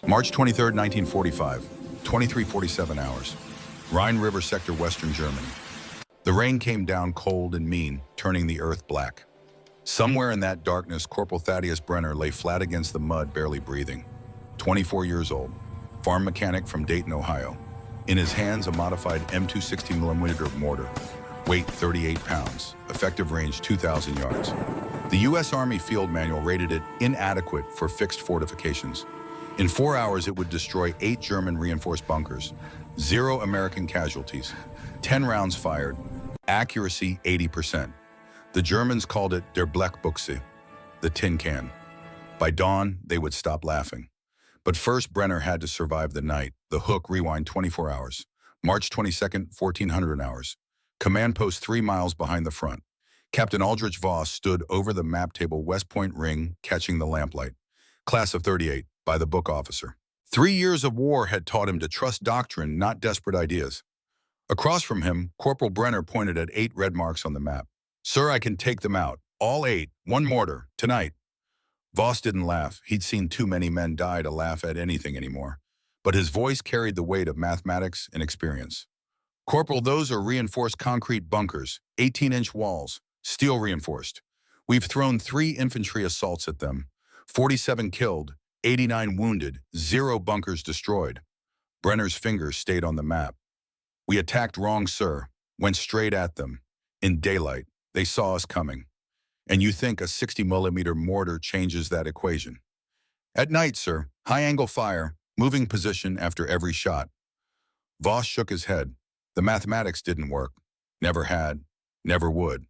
March 23rd, 1945, 23:47 hours. Rhine River sector, Western Germany. The rain came down cold and mean, turning the earth black. Somewhere in that darkness, Corporal Thaddeus Brenner lay flat against the mud, barely breathing. 24 years old, farm mechanic from Dayton, Ohio. In his hands, a modified M260mm mortar, weight 38 pounds, effective range 2,000 yards. The U.S. Army Field Manual rated it inadequate for fixed fortifications. In 4 hours, it would destroy 8 German reinforced bunkers, 0 American casualties, 10 rounds fired, accuracy 80%. The Germans called it der Blechbuchse, the tin can. By dawn, they would stop laughing. But first, Brenner had to survive the night. The hook, rewind 24 hours. March 22nd, 1400 hours. Command post 3 miles behind the front. Captain Aldrich Voss stood over the map table, West Point Ring, catching the lamplight. Class of 38, by the book officer. 3 years of war had taught him to trust doctrine, not desperate ideas. Across from him, Corporal Brenner pointed at 8 red marks on the map. "Sir, I can take them out. All 8, one mortar, tonight." Voss didn't laugh. He'd seen too many men die to laugh at anything anymore. But his voice carried the weight of mathematics and experience. "Corporal, those are reinforced concrete bunkers, 18-inch walls, steel reinforced. We've thrown 3 infantry assaults at them. 47 killed, 89 wounded, 0 bunkers destroyed." Brenner's fingers stayed on the map. "We attacked wrong, sir. Went straight at them. In daylight. They saw us coming. And you think a 60mm mortar changes that equation?" "At night, sir. High-angle fire. Moving position after every shot." Voss shook his head. The mathematics didn't work. Never had. Never would.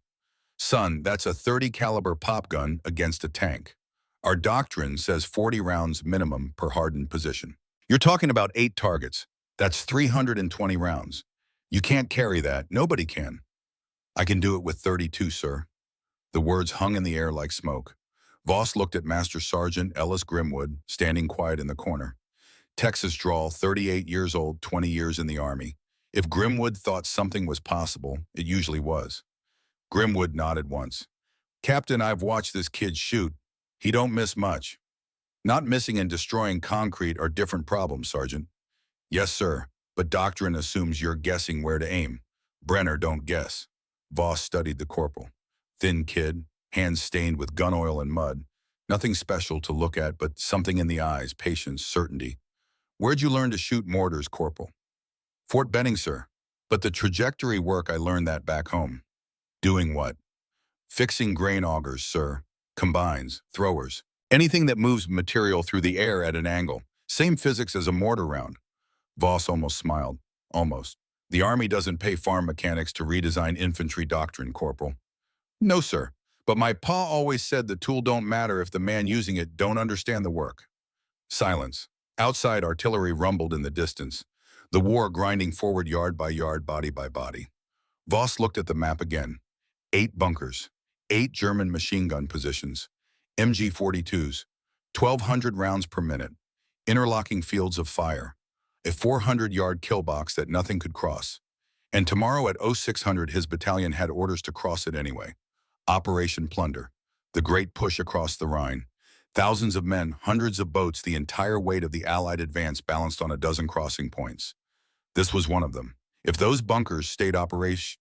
"Son, that's a 30 caliber pop gun against a tank. Our doctrine says 40 rounds minimum per hardened position. You're talking about 8 targets. That's 320 rounds. You can't carry that. Nobody can." "I can do it with 32, sir." The words hung in the air like smoke. Voss looked at Master Sergeant Ellis Grimwood, standing quiet in the corner. Texas drawl, 38 years old, 20 years in the Army. If Grimwood thought something was possible, it usually was. Grimwood nodded once. "Captain, I've watched this kid shoot. He don't miss much." "Not missing and destroying concrete are different problems, Sergeant." "Yes, sir, but doctrine assumes you're guessing where to aim. Brenner don't guess." Voss studied the corporal. Thin kid, hands stained with gun oil and mud. Nothing special to look at, but something in the eyes, patience, certainty. "Where'd you learn to shoot mortars, Corporal?" "Fort Benning, sir. But the trajectory work, I learned that back home." "Doing what?" "Fixing grain augers, sir. Combines, throwers. Anything that moves material through the air at an angle. Same physics as a mortar round." Voss almost smiled. "Almost. The Army doesn't pay farm mechanics to redesign infantry doctrine, Corporal." "No, sir. But my pa always said the tool don't matter if the man using it don't understand the work." Silence. Outside, artillery rumbled in the distance. The war grinding forward, yard by yard, body by body. Voss looked at the map again. 8 bunkers. 8 German machine gun positions. MG-42s. 1,200 rounds per minute. Interlocking fields of fire. A 400-yard kill box that nothing could cross. And tomorrow at 0600, his battalion had orders to cross it anyway. Operation Plunder. The great push across the Rhine. Thousands of men, hundreds of boats, the entire weight of the Allied advance balanced on a dozen crossing points. This was one of them. If those bunkers stayed operational,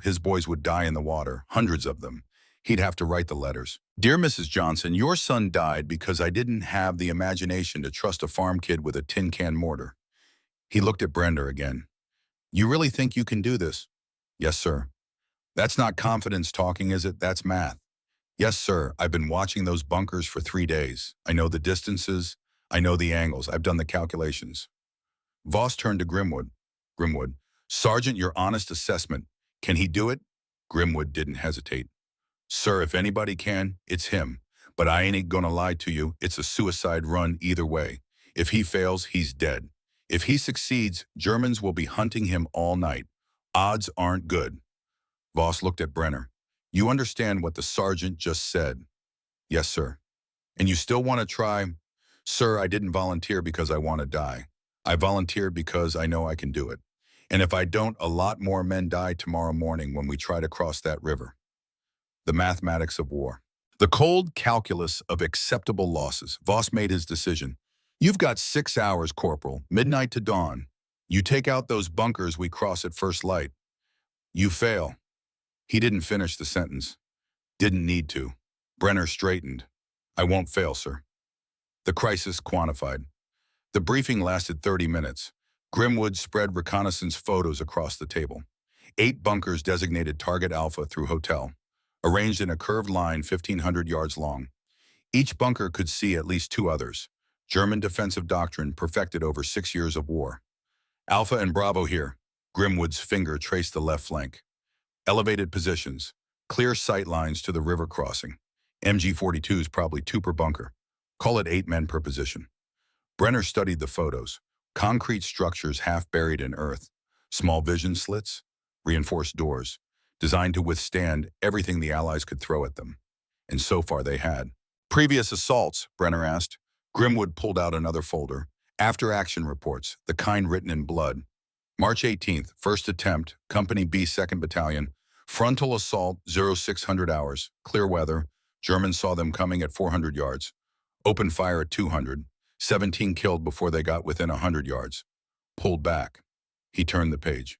his boys would die in the water, hundreds of them. He'd have to write the letters. "Dear Mrs. Johnson, your son died because I didn't have the imagination to trust a farm kid with a tin can mortar." He looked at Brenner again. "You really think you can do this?" "Yes, sir." "That's not confidence talking, is it? That's math." "Yes, sir. I've been watching those bunkers for 3 days. I know the distances. I know the angles. I've done the calculations." Voss turned to Grimwood. "Grimwood, Sergeant, your honest assessment. Can he do it?" Grimwood didn't hesitate. "Sir, if anybody can, it's him. But I ain't gonna lie to you. It's a suicide run either way. If he fails, he's dead. If he succeeds, Germans will be hunting him all night. Odds aren't good." Voss looked at Brenner. "You understand what the sergeant just said?" "Yes, sir." "And you still want to try?" "Sir, I didn't volunteer because I want to die. I volunteered because I know I can do it. And if I don't, a lot more men die tomorrow morning when we try to cross that river." The mathematics of war. The cold calculus of acceptable losses. Voss made his decision. You've got 6 hours, Corporal, midnight to dawn. You take out those bunkers we cross at first light. You fail. He didn't finish the sentence. Didn't need to. Brenner straightened. I won't fail, sir. The crisis quantified. The briefing lasted 30 minutes. Grimwood spread reconnaissance photos across the table. 8 bunkers designated Target Alpha through hotel, arranged in a curved line 1,500 yards long. Each bunker could see at least 2 others. German defensive doctrine perfected over 6 years of war. Alpha and Bravo here. Grimwood's finger traced the left flank. Elevated positions. Clear sight lines to the river crossing. MG-42's probably 2 per bunker. Call it 8 men per position. Brenner studied the photos. Concrete structures half buried in earth. Small vision slits. Reinforced doors. Designed to withstand everything the Allies could throw at them. And so far they had. Previous assaults, Brenner asked. Grimwood pulled out another folder. After-action reports, the kind written in blood. March 18th, first attempt, Company B, 2nd Battalion. Frontal assault, 0600 hours. Clear weather. Germans saw them coming at 400 yards. Open fire at 200. 17 killed before they got within 100 yards. Pulled back. He turned the page.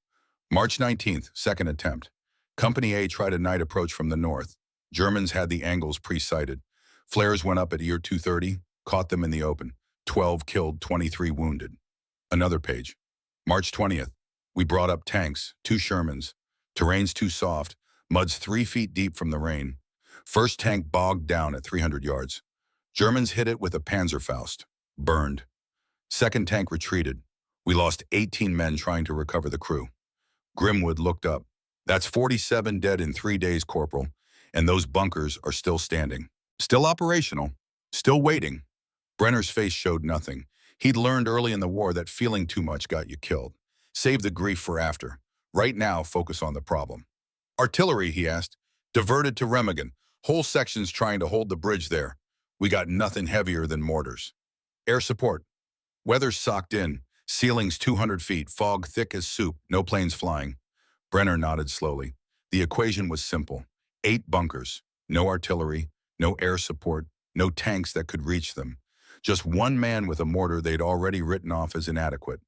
March 19th, second attempt. Company A tried a night approach from the north. Germans had the angles pre-sighted. Flares went up at year 230, caught them in the open. 12 killed, 23 wounded. Another page. March 20th. We brought up tanks, 2 Shermans. Terrain's too soft. Mud's 3 feet deep from the rain. First tank bogged down at 300 yards. Germans hit it with a Panzerfaust. Burned. Second tank retreated. We lost 18 men trying to recover the crew. Grimwood looked up. That's 47 dead in 3 days, Corporal. And those bunkers are still standing. Still operational. Still waiting. Brenner's face showed nothing. He'd learned early in the war that feeling too much got you killed. Save the grief for after. Right now, focus on the problem. Artillery, he asked. Diverted to Remagen. Whole sections trying to hold the bridge there. We got nothing heavier than mortars. Air support. Weather's socked in. Ceilings 200 feet. Fog thick as soup. No planes flying. Brenner nodded slowly. The equation was simple. 8 bunkers. No artillery. No air support. No tanks that could reach them. Just one man with a mortar they'd already written off as inadequate.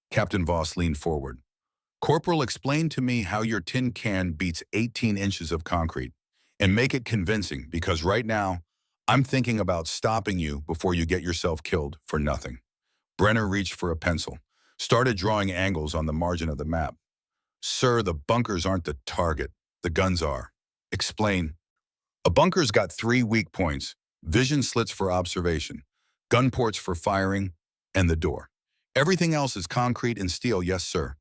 Captain Voss leaned forward. Corporal, explain to me how your tin can beats 18 inches of concrete. And make it convincing, because right now, I'm thinking about stopping you before you get yourself killed for nothing. Brenner reached for a pencil, started drawing angles on the margin of the map. Sir, the bunkers aren't the target. The guns are. Explain. A bunker's got 3 weak points, vision slits for observation, gun ports for firing, and the door. Everything else is concrete and steel, yes, sir.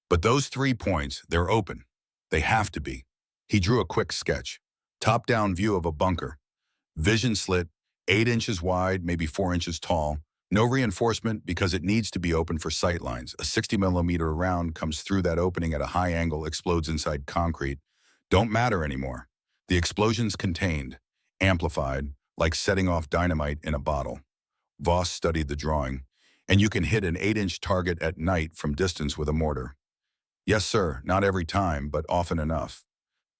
But those 3 points, they're open. They have to be. He drew a quick sketch. Top-down view of a bunker. Vision slit, 8 inches wide, maybe 4 inches tall. No reinforcement because it needs to be open for sight lines. A 60-millimeter round comes through that opening at a high angle, explodes inside concrete. Don't matter anymore. The explosion's contained, amplified, like setting off dynamite in a bottle. Voss studied the drawing. And you can hit an 8-inch target at night from distance with a mortar. Yes, sir, not every time, but often enough.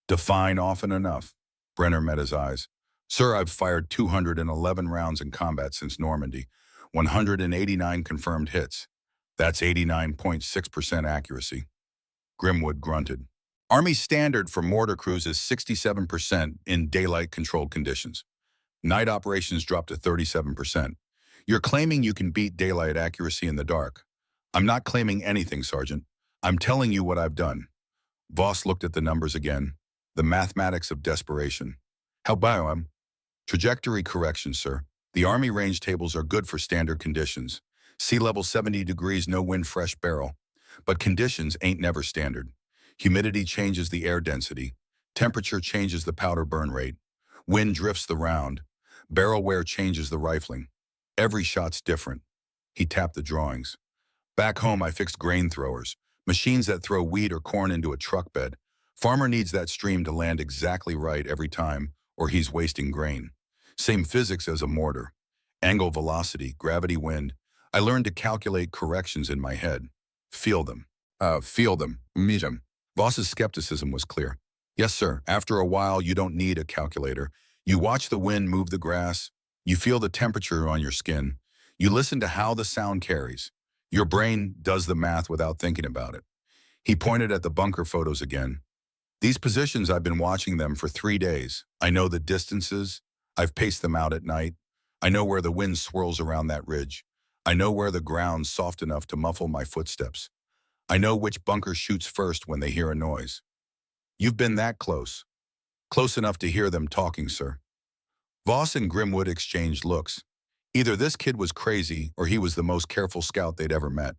Define often enough. Brenner met his eyes. Sir, I've fired 211 rounds in combat since Normandy. 189 confirmed hits. That's 89.6% accuracy. Grimwood grunted. Army standard for mortar crews is 67% in daylight-controlled conditions. Night operations drop to 37%. You're claiming you can beat daylight accuracy in the dark. I'm not claiming anything, Sergeant. I'm telling you what I've done. Voss looked at the numbers again. The mathematics of desperation. How about trajectory correction, sir? The Army range tables are good for standard conditions. Sea level 70 degrees, no wind, fresh barrel. But conditions ain't never standard. Humidity changes the air density. Temperature changes the powder burn rate. Wind drifts the round. Barrel wear changes the rifling. Every shot's different. He tapped the drawings. Back home, I fixed grain throwers, machines that throw wheat or corn into a truck bed. Farmer needs that stream to land exactly right every time, or he's wasting grain. Same physics as a mortar. Angle, velocity, gravity, wind. I learned to calculate corrections in my head. Feel them. Meet them. Voss's skepticism was clear. Yes, sir. After a while, you don't need a calculator. You watch the wind move the grass. You feel the temperature on your skin. You listen to how the sound carries. Your brain does the math without thinking about it. He pointed at the bunker photos again. These positions, I've been watching them for 3 days. I know the distances. I've paced them out at night. I know where the wind swirls around that ridge. I know where the ground's soft enough to muffle my footsteps. I know which bunker shoots first when they hear a noise. You've been that close. Close enough to hear them talking, sir. Voss and Grimwood exchanged looks. Either this kid was crazy or he was the most careful scout they'd ever met.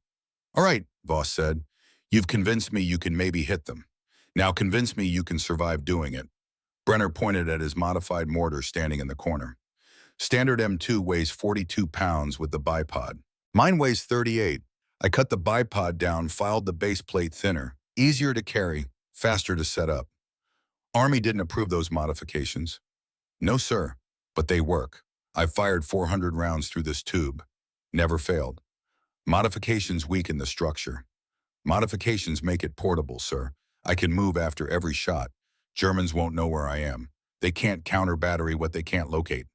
All right, Voss said. You've convinced me you can maybe hit them. Now convince me you can survive doing it. Brenner pointed at his modified mortar standing in the corner. Standard M2 weighs 42 pounds with the bipod. Mine weighs 38. I cut the bipod down, filed the base plate thinner. Easier to carry, faster to set up. Army didn't approve those modifications. No, sir, but they work. I've fired 400 rounds through this tube. Never failed. Modifications weaken the structure. Modifications make it portable, sir. I can move after every shot. Germans won't know where I am. They can't counter battery what they can't locate.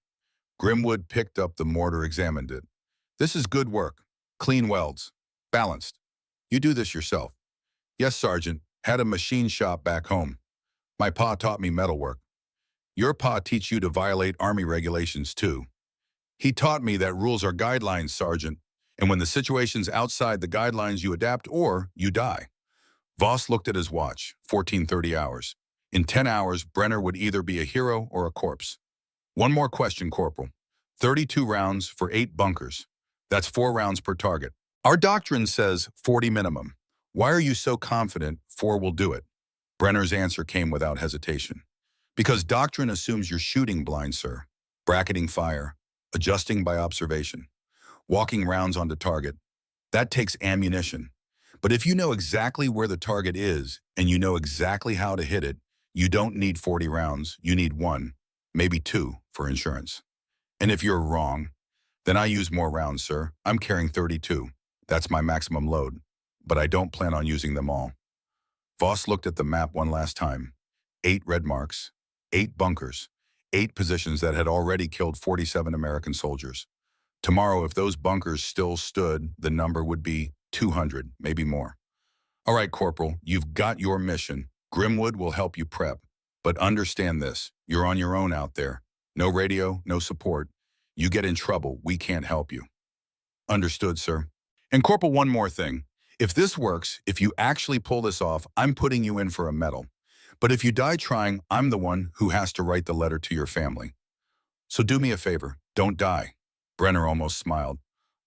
Grimwood picked up the mortar, examined it. This is good work. Clean welds. Balanced. You do this yourself. Yes, Sergeant. Had a machine shop back home. My pa taught me metalwork. Your pa teach you to violate Army regulations too. He taught me that rules are guidelines, Sergeant, and when the situation's outside the guidelines, you adapt or you die. Voss looked at his watch, 1430 hours. In 10 hours, Brenner would either be a hero or a corpse. One more question, Corporal. 32 rounds for 8 bunkers. That's 4 rounds per target. Our doctrine says 40 minimum. Why are you so confident 4 will do it? Brenner's answer came without hesitation. Because doctrine assumes you're shooting blind, sir. Bracketing fire, adjusting by observation, walking rounds onto target. That takes ammunition. But if you know exactly where the target is and you know exactly how to hit it, you don't need 40 rounds. You need 1, maybe 2 for insurance. And if you're wrong, then I use more rounds, sir. I'm carrying 32. That's my maximum load. But I don't plan on using them all. Voss looked at the map one last time. 8 red marks, 8 bunkers, 8 positions that had already killed 47 American soldiers. Tomorrow, if those bunkers still stood, the number would be 200, maybe more. All right, Corporal, you've got your mission. Grimwood will help you prep. But understand this, you're on your own out there. No radio, no support. You get in trouble, we can't help you. Understood, sir. And Corporal, one more thing. If this works, if you actually pull this off, I'm putting you in for a medal. But if you die trying, I'm the one who has to write the letter to your family. So do me a favor, don't die. Brenner almost smiled.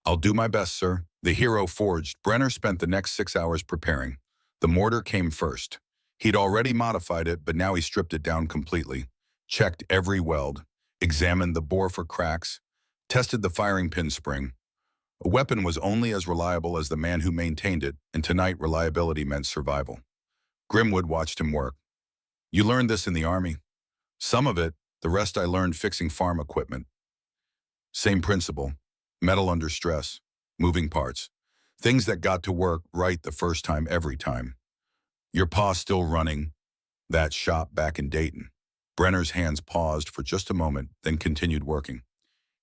I'll do my best, sir. The hero forged. Brenner spent the next 6 hours preparing. The mortar came first. He'd already modified it, but now he stripped it down completely. Checked every weld. Examined the bore for cracks. Tested the firing pin spring. A weapon was only as reliable as the man who maintained it, and tonight reliability meant survival. Grimwood watched him work. You learned this in the Army. Some of it, the rest I learned fixing farm equipment. Same principle. Metal under stress. Moving parts. Things that got to work right the first time every time. Your pa's still running that shop back in Dayton. Brenner's hands paused for just a moment, then continued working.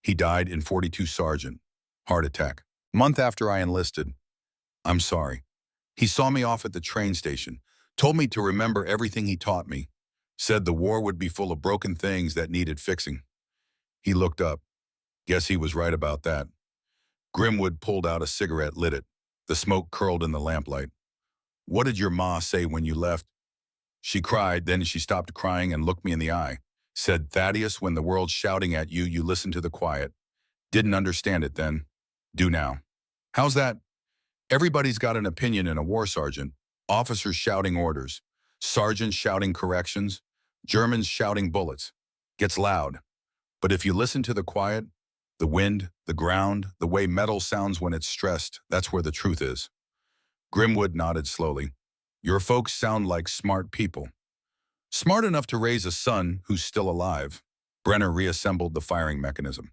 He died in 42 Sergeant. Heart attack. Month after I enlisted. I'm sorry. He saw me off at the train station. Told me to remember everything he taught me. Said the war would be full of broken things that needed fixing. He looked up. Guess he was right about that. Grimwood pulled out a cigarette, lit it. The smoke curled in the lamplight. What did your ma say when you left? She cried, then she stopped crying and looked me in the eye. Said, Thaddeus, when the world's shouting at you, you listen to the quiet. Didn't understand it then. Do now. How's that? Everybody's got an opinion in a war, Sergeant. Officers shouting orders. Sergeants shouting corrections. Germans shouting bullets. Gets loud. But if you listen to the quiet, the wind, the ground, the way metal sounds when it's stressed, that's where the truth is. Grimwood nodded slowly. Your folks sound like smart people. Smart enough to raise a son who's still alive. Brenner reassembled the firing mechanism.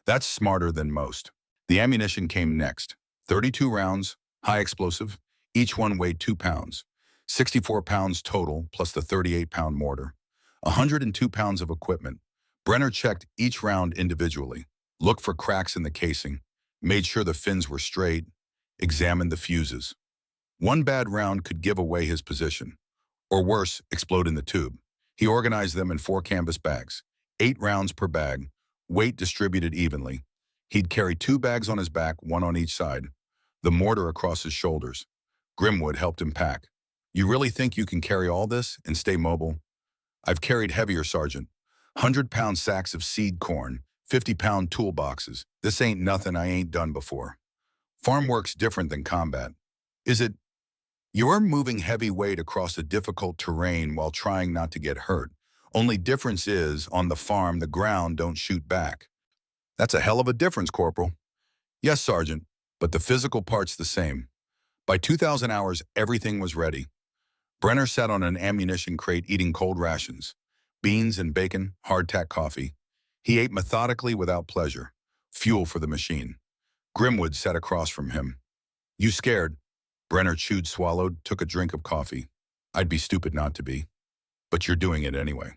That's smarter than most. The ammunition came next. 32 rounds, high explosive. Each one weighed 2 pounds. 64 pounds total, plus the 38-pound mortar. 102 pounds of equipment. Brenner checked each round individually. Looked for cracks in the casing. made sure the fins were straight, examined the fuses. One bad round could give away his position, or worse, explode in the tube. He organized them in 4 canvas bags, 8 rounds per bag, weight distributed evenly. He'd carry 2 bags on his back, 1 on each side, the mortar across his shoulders. Grimwood helped him pack. You really think you can carry all this and stay mobile? I've carried heavier, Sergeant. 100-pound sacks of seed corn, 50-pound toolboxes. This ain't nothing I ain't done before. Farm work's different than combat. Is it? You're moving heavy weight across a difficult terrain while trying not to get hurt. Only difference is, on the farm, the ground don't shoot back. That's a hell of a difference, Corporal. Yes, Sergeant, but the physical part's the same. By 2,000 hours, everything was ready. Brenner sat on an ammunition crate eating cold rations, beans and bacon, hardtack coffee. He ate methodically without pleasure, fuel for the machine. Grimwood sat across from him. You scared? Brenner chewed, swallowed, took a drink of coffee. I'd be stupid not to be. But you're doing it anyway.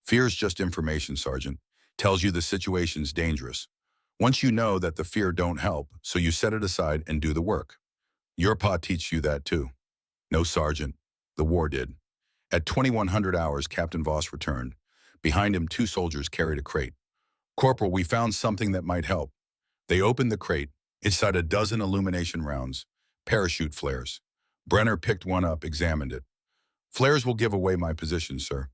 Fear's just information, Sergeant. Tells you the situation's dangerous. Once you know that the fear don't help, so you set it aside and do the work. Your pa teaches you that too. No, Sergeant. The war did. At 2100 hours, Captain Voss returned. Behind him, 2 soldiers carried a crate. Corporal, we found something that might help. They opened the crate. Inside a dozen illumination rounds. Parachute flares. Brenner picked one up, examined it. Flares will give away my position, sir.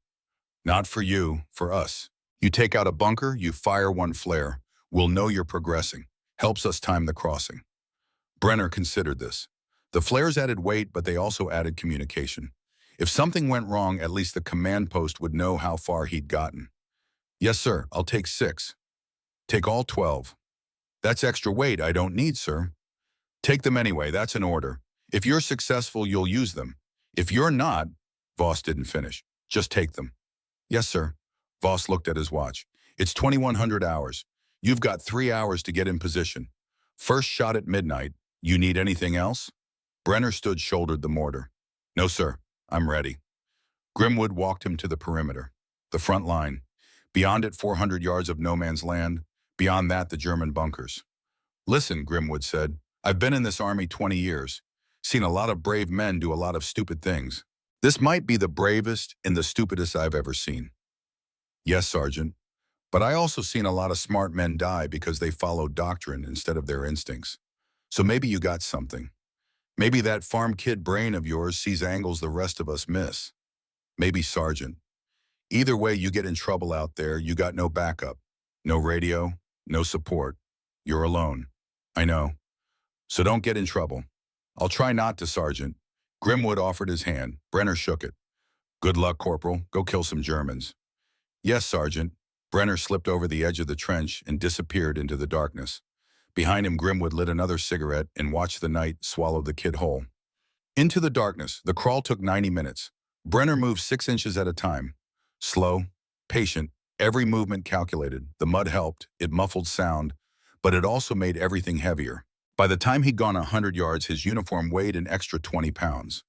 Not for you, for us. You take out a bunker, you fire one flare. We'll know you're progressing. Helps us time the crossing. Brenner considered this. The flares added weight, but they also added communication. If something went wrong, at least the command post would know how far he'd gotten. Yes, sir, I'll take 6. Take all 12. That's extra weight I don't need, sir. Take them anyway, that's an order. If you're successful, you'll use them. If you're not, Voss didn't finish. Just take them. Yes, sir. Voss looked at his watch. It's 2100 hours. You've got 3 hours to get in position. First shot at midnight. You need anything else? Brenner stood, shouldered the mortar. No, sir. I'm ready. Grimwood walked him to the perimeter, the front line. Beyond it, 400 yards of no man's land. Beyond that, the German bunkers. Listen, Grimwood said. I've been in this army 20 years. Seen a lot of brave men do a lot of stupid things. This might be the bravest and the stupidest I've ever seen. Yes, Sergeant. But I also seen a lot of smart men die because they followed doctrine instead of their instincts. So maybe you got something. Maybe that farm kid brain of yours sees angles the rest of us miss. Maybe, Sergeant. Either way, you get in trouble out there, you got no backup. No radio, no support. You're alone. I know. So don't get in trouble. I'll try not to, Sergeant. Grimwood offered his hand. Brenner shook it. Good luck, Corporal. Go kill some Germans. Yes, Sergeant. Brenner slipped over the edge of the trench and disappeared into the darkness. Behind him, Grimwood lit another cigarette and watched the night swallow the kid whole. Into the darkness, the crawl took 90 minutes. Brenner moved 6 inches at a time. Slow, patient, every movement calculated. The mud helped, it muffled sound, but it also made everything heavier. By the time he'd gone 100 yards, his uniform weighed an extra 20 pounds.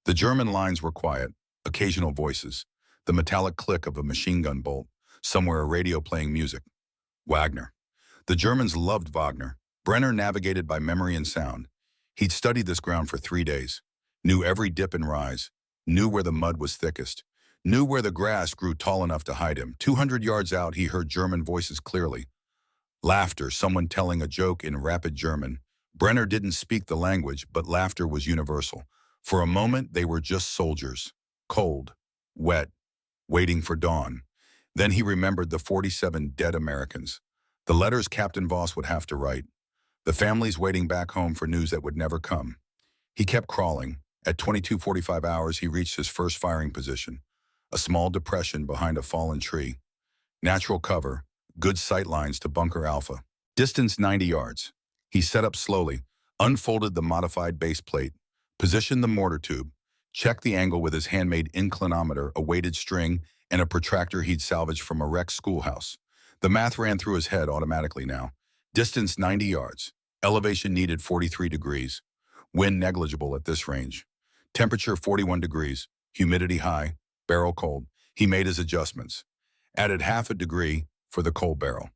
The German lines were quiet, occasional voices, the metallic click of a machine gun bolt, somewhere a radio playing music. Wagner. The Germans loved Wagner. Brenner navigated by memory and sound. He'd studied this ground for 3 days, knew every dip and rise, knew where the mud was thickest, knew where the grass grew tall enough to hide him. 200 yards out, he heard German voices clearly. Laughter, someone telling a joke in rapid German. Brenner didn't speak the language, but laughter was universal. For a moment, they were just soldiers, cold, wet, waiting for dawn. Then he remembered the 47 dead Americans, the letters Captain Voss would have to write, the families waiting back home for news that would never come. He kept crawling. At 22:45 hours, he reached his first firing position, a small depression behind a fallen tree. Natural cover, good sight lines to Bunker Alpha. Distance 90 yards. He set up slowly, unfolded the modified base plate, positioned the mortar tube, checked the angle with his handmade inclinometer, a weighted string, and a protractor he'd salvaged from a wrecked schoolhouse. The math ran through his head automatically now. Distance 90 yards. Elevation needed 43 degrees. Wind negligible at this range. Temperature 41 degrees. Humidity high. Barrel cold. He made his adjustments. Added half a degree for the cold barrel.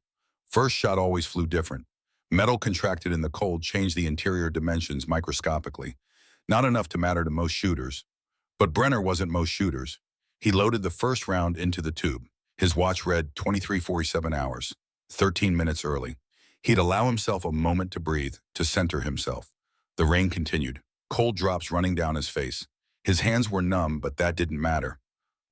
First shot always flew different. Metal contracted in the cold changed the interior dimensions microscopically, not enough to matter to most shooters. But Brenner wasn't most shooters. He loaded the first round into the tube. His watch read 23:47 hours, 13 minutes early. He'd allow himself a moment to breathe, to center himself. The rain continued, cold drops running down his face. His hands were numb, but that didn't matter.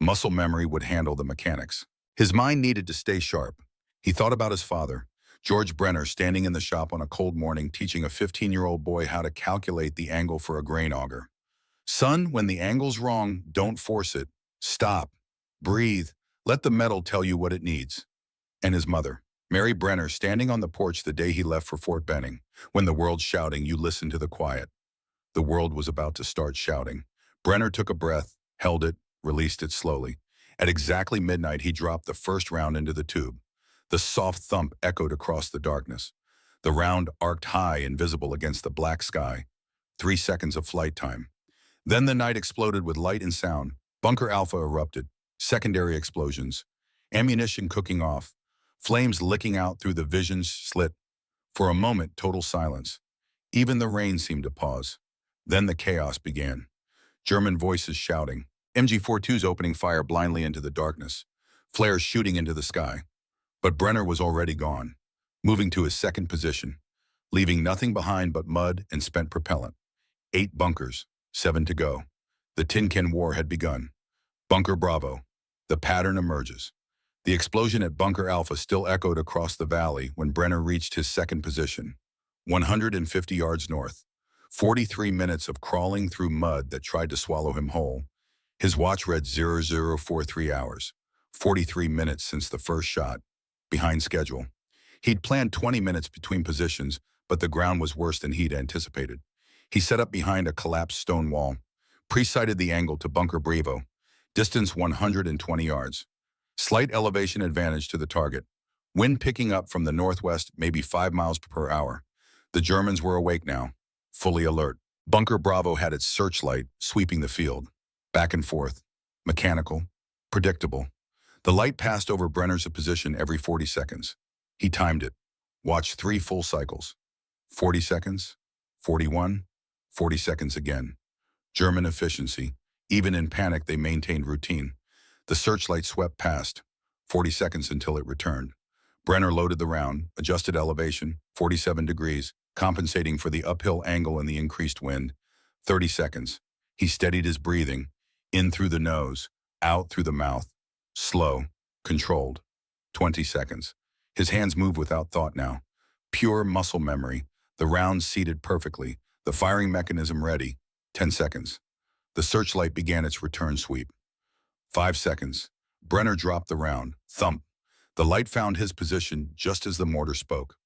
Muscle memory would handle the mechanics. His mind needed to stay sharp. He thought about his father, George Brenner, standing in the shop on a cold morning teaching a 15-year-old boy how to calculate the angle for a grain auger. Son, when the angle's wrong, don't force it. Stop. Breathe. Let the metal tell you what it needs. And his mother, Mary Brenner, standing on the porch the day he left for Fort Benning. When the world's shouting, you listen to the quiet. The world was about to start shouting. Brenner took a breath, held it, released it slowly. At exactly midnight, he dropped the first round into the tube. The soft thump echoed across the darkness. The round arced high, invisible against the black sky. 3 seconds of flight time. Then the night exploded with light and sound. Bunker Alpha erupted. Secondary explosions. Ammunition cooking off. Flames licking out through the vision slit. For a moment, total silence. Even the rain seemed to pause. Then the chaos began. German voices shouting. MG-42s opening fire blindly into the darkness. Flares shooting into the sky. But Brenner was already gone, moving to his second position, leaving nothing behind but mud and spent propellant. 8 bunkers, 7 to go. The Tin Can War had begun. Bunker Bravo. The pattern emerges. The explosion at Bunker Alpha still echoed across the valley when Brenner reached his second position, 150 yards north. 43 minutes of crawling through mud that tried to swallow him whole. His watch read 0043 hours, 43 minutes since the first shot. Behind schedule. He'd planned 20 minutes between positions, but the ground was worse than he'd anticipated. He set up behind a collapsed stone wall, pre-sighted the angle to Bunker Bravo, distance 120 yards. Slight elevation advantage to the target. Wind picking up from the northwest, maybe 5 miles per hour. The Germans were awake now, fully alert. Bunker Bravo had its searchlight sweeping the field. Back and forth. Mechanical. Predictable. The light passed over Brenner's position every 40 seconds. He timed it. Watched 3 full cycles. 40 seconds. 41. 40 seconds again. German efficiency. Even in panic, they maintained routine. The searchlight swept past. 40 seconds until it returned. Brenner loaded the round, adjusted elevation, 47 degrees, compensating for the uphill angle and the increased wind. 30 seconds. He steadied his breathing. In through the nose, out through the mouth. Slow, controlled. 20 seconds. His hands moved without thought now. Pure muscle memory. The round seated perfectly. The firing mechanism ready. 10 seconds. The searchlight began its return sweep. 5 seconds. Brenner dropped the round. Thump. The light found his position just as the mortar spoke.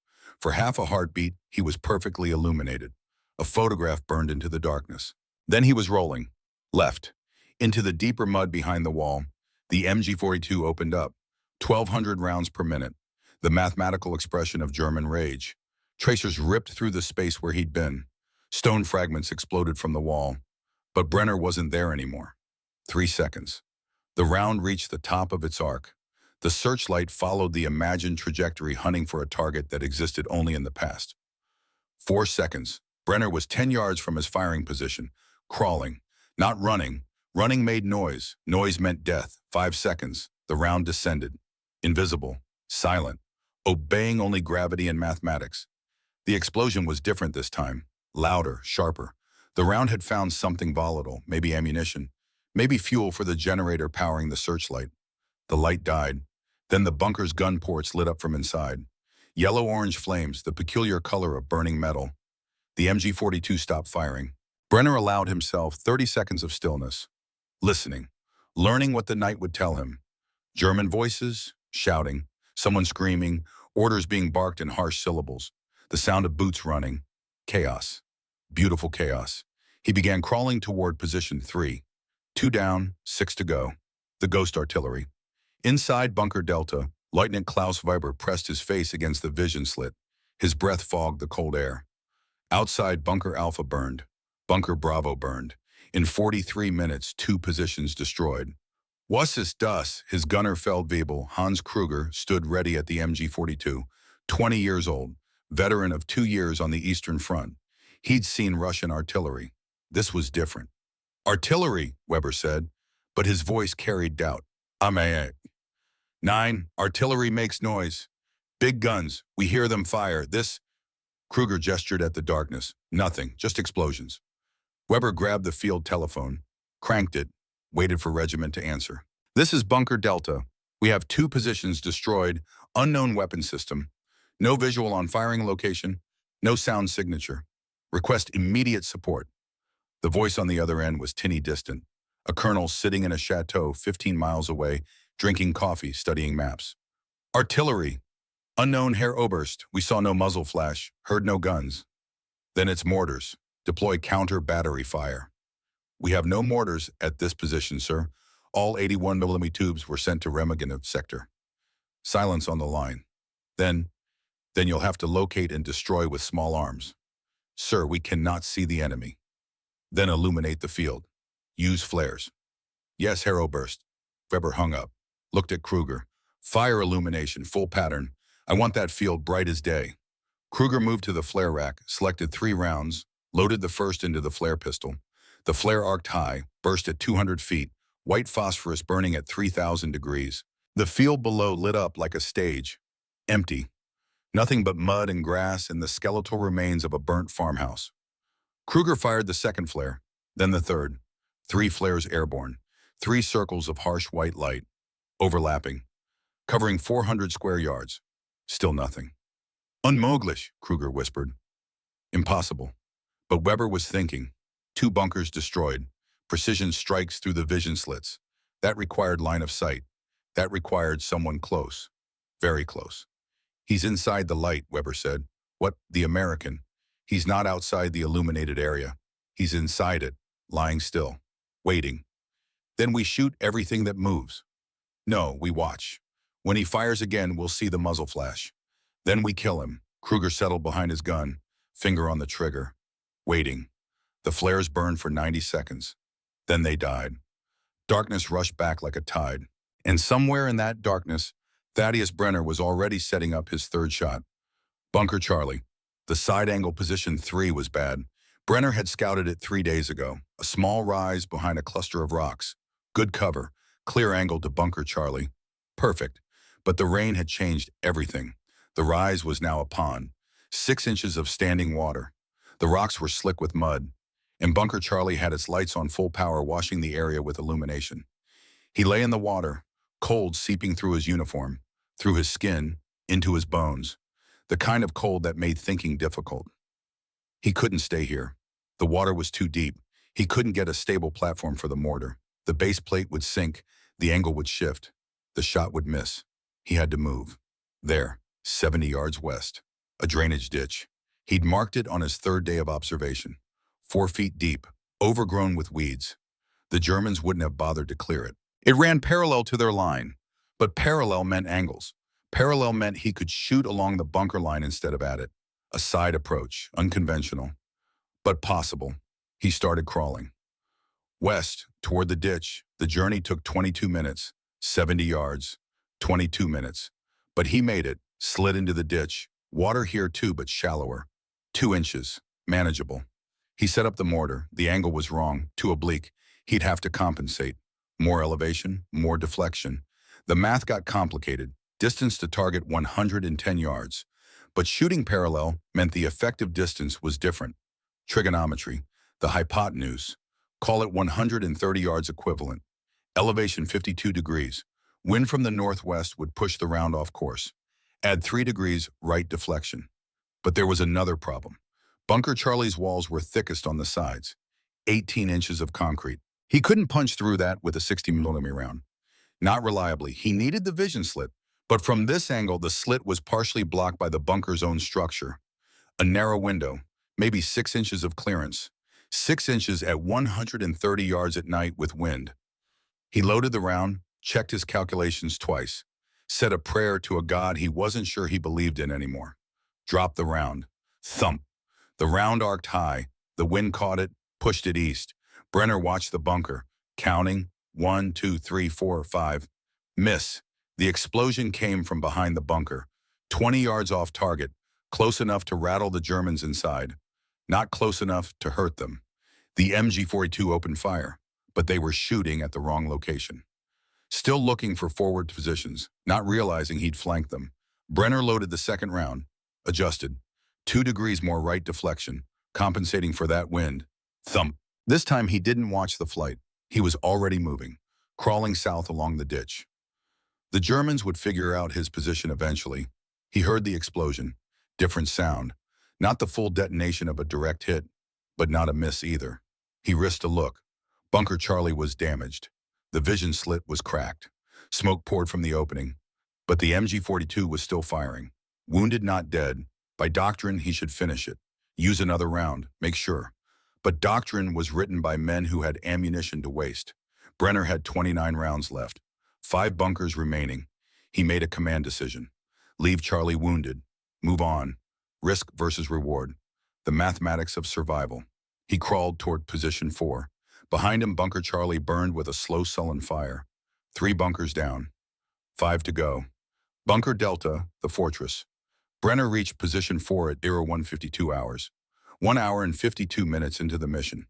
For half a heartbeat, he was perfectly illuminated. A photograph burned into the darkness. Then he was rolling. Left. Into the deeper mud behind the wall. The MG-42 opened up, 1,200 rounds per minute, the mathematical expression of German rage. Tracers ripped through the space where he'd been. Stone fragments exploded from the wall. But Brenner wasn't there anymore. 3 seconds. The round reached the top of its arc. The searchlight followed the imagined trajectory, hunting for a target that existed only in the past. 4 seconds. Brenner was 10 yards from his firing position, crawling, not running. Running made noise. Noise meant death. 5 seconds. The round descended. Invisible. Silent. Obeying only gravity and mathematics. The explosion was different this time. Louder, sharper. The round had found something volatile, maybe ammunition, maybe fuel for the generator powering the searchlight. The light died. Then the bunker's gun ports lit up from inside. Yellow-orange flames, the peculiar color of burning metal. The MG-42 stopped firing. Brenner allowed himself 30 seconds of stillness. Listening, learning what the night would tell him. German voices, shouting, someone screaming, orders being barked in harsh syllables, the sound of boots running. Chaos. Beautiful chaos. He began crawling toward position 3. 2 down, 6 to go. The ghost artillery. Inside Bunker Delta, Lieutenant Klaus Weber pressed his face against the vision slit. His breath fogged the cold air. Outside, Bunker Alpha burned. Bunker Bravo burned. In 43 minutes, 2 positions destroyed. Was ist das? His gunner Feldwebel, Hans Kruger, stood ready at the MG-42, 20 years old, veteran of 2 years on the Eastern Front. He'd seen Russian artillery. This was different. Artillery, Weber said, but his voice carried doubt. Amay. 9, artillery makes noise. Big guns, we hear them fire. This, Kruger gestured at the darkness. Nothing, just explosions. Weber grabbed the field telephone, cranked it, waited for Regiment to answer. This is Bunker Delta. We have 2 positions destroyed, unknown weapon system. No visual on firing location, no sound signature. Request immediate support. The voice on the other end was tinny distant. A colonel sitting in a chateau 15 miles away, drinking coffee, studying maps. Artillery. Unknown Herr Oberst. We saw no muzzle flash, heard no guns. Then it's mortars. Deploy counter-battery fire. We have no mortars at this position, sir. All 81mm tubes were sent to Remagenov sector. Silence on the line. Then you'll have to locate and destroy with small arms. Sir, we cannot see the enemy. Then illuminate the field. Use flares. Yes, Herr Oberst. Weber hung up, looked at Kruger. Fire illumination, full pattern. I want that field bright as day. Kruger moved to the flare rack, selected 3 rounds, loaded the first into the flare pistol. The flare arced high, burst at 200 feet, white phosphorus burning at 3,000 degrees. The field below lit up like a stage. Empty. Nothing but mud and grass and the skeletal remains of a burnt farmhouse. Kruger fired the second flare, then the third. 3 flares airborne. 3 circles of harsh white light, overlapping, covering 400 square yards. Still nothing. Unmöglich, Kruger whispered. Impossible. But Weber was thinking. 2 bunkers destroyed. Precision strikes through the vision slits. That required line of sight. That required someone close. Very close. He's inside the light, Weber said. What, the American? He's not outside the illuminated area. He's inside it, lying still, waiting. Then we shoot everything that moves. No, we watch. When he fires again, we'll see the muzzle flash. Then we kill him. Kruger settled behind his gun, finger on the trigger, waiting. The flares burned for 90 seconds. Then they died. Darkness rushed back like a tide. And somewhere in that darkness, Thaddeus Brenner was already setting up his 3rd shot. Bunker Charlie. The side angle position 3 was bad. Brenner had scouted it 3 days ago. A small rise behind a cluster of rocks. Good cover. Clear angle to Bunker Charlie. Perfect. But the rain had changed everything. The rise was now a pond. 6 inches of standing water. The rocks were slick with mud. And Bunker Charlie had its lights on full power, washing the area with illumination. He lay in the water, cold seeping through his uniform, through his skin, into his bones. The kind of cold that made thinking difficult. He couldn't stay here. The water was too deep. He couldn't get a stable platform for the mortar. The base plate would sink, the angle would shift, the shot would miss. He had to move. There, 70 yards west, a drainage ditch. He'd marked it on his 3rd day of observation. 4 feet deep, overgrown with weeds. The Germans wouldn't have bothered to clear it. It ran parallel to their line, but parallel meant angles. Parallel meant he could shoot along the bunker line instead of at it. A side approach, unconventional, but possible. He started crawling. West, toward the ditch, the journey took 22 minutes, 70 yards, 22 minutes. But he made it, slid into the ditch. Water here too, but shallower. 2 inches, manageable. He set up the mortar. The angle was wrong, too oblique. He'd have to compensate. More elevation, more deflection. The math got complicated. Distance to target 110 yards. But shooting parallel meant the effective distance was different. Trigonometry, the hypotenuse. Call it 130 yards equivalent. Elevation 52 degrees. Wind from the northwest would push the round off course. Add 3 degrees right deflection. But there was another problem. Bunker Charlie's walls were thickest on the sides. 18 inches of concrete. He couldn't punch through that with a 60mm round. Not reliably. He needed the vision slit. But from this angle, the slit was partially blocked by the bunker's own structure. A narrow window, maybe 6 inches of clearance. 6 inches at 130 yards at night with wind. He loaded the round, checked his calculations twice, said a prayer to a God he wasn't sure he believed in anymore. Dropped the round. Thump. The round arced high. The wind caught it, pushed it east. Brenner watched the bunker, counting 1, 2, 3, 4, 5. Miss. The explosion came from behind the bunker, 20 yards off target, Close enough to rattle the Germans inside, not close enough to hurt them. The MG-42 opened fire, but they were shooting at the wrong location. Still looking for forward positions, not realizing he'd flanked them. Brenner loaded the second round, adjusted. 2 degrees more right deflection, compensating for that wind. Thump. This time he didn't watch the flight. He was already moving, crawling south along the ditch. The Germans would figure out his position eventually. He heard the explosion. Different sound. Not the full detonation of a direct hit, but not a miss either. He risked a look. Bunker Charlie was damaged. The vision slit was cracked. Smoke poured from the opening, but the MG-42 was still firing. Wounded, not dead. By doctrine, he should finish it. Use another round, make sure. But doctrine was written by men who had ammunition to waste. Brenner had 29 rounds left. 5 bunkers remaining. He made a command decision. Leave Charlie wounded. Move on. Risk versus reward. The mathematics of survival. He crawled toward position 4. Behind him, Bunker Charlie burned with a slow, sullen fire. 3 bunkers down. 5 to go. Bunker Delta, the fortress. Brenner reached position 4 at 0152 hours. 1 hour and 52 minutes into the mission.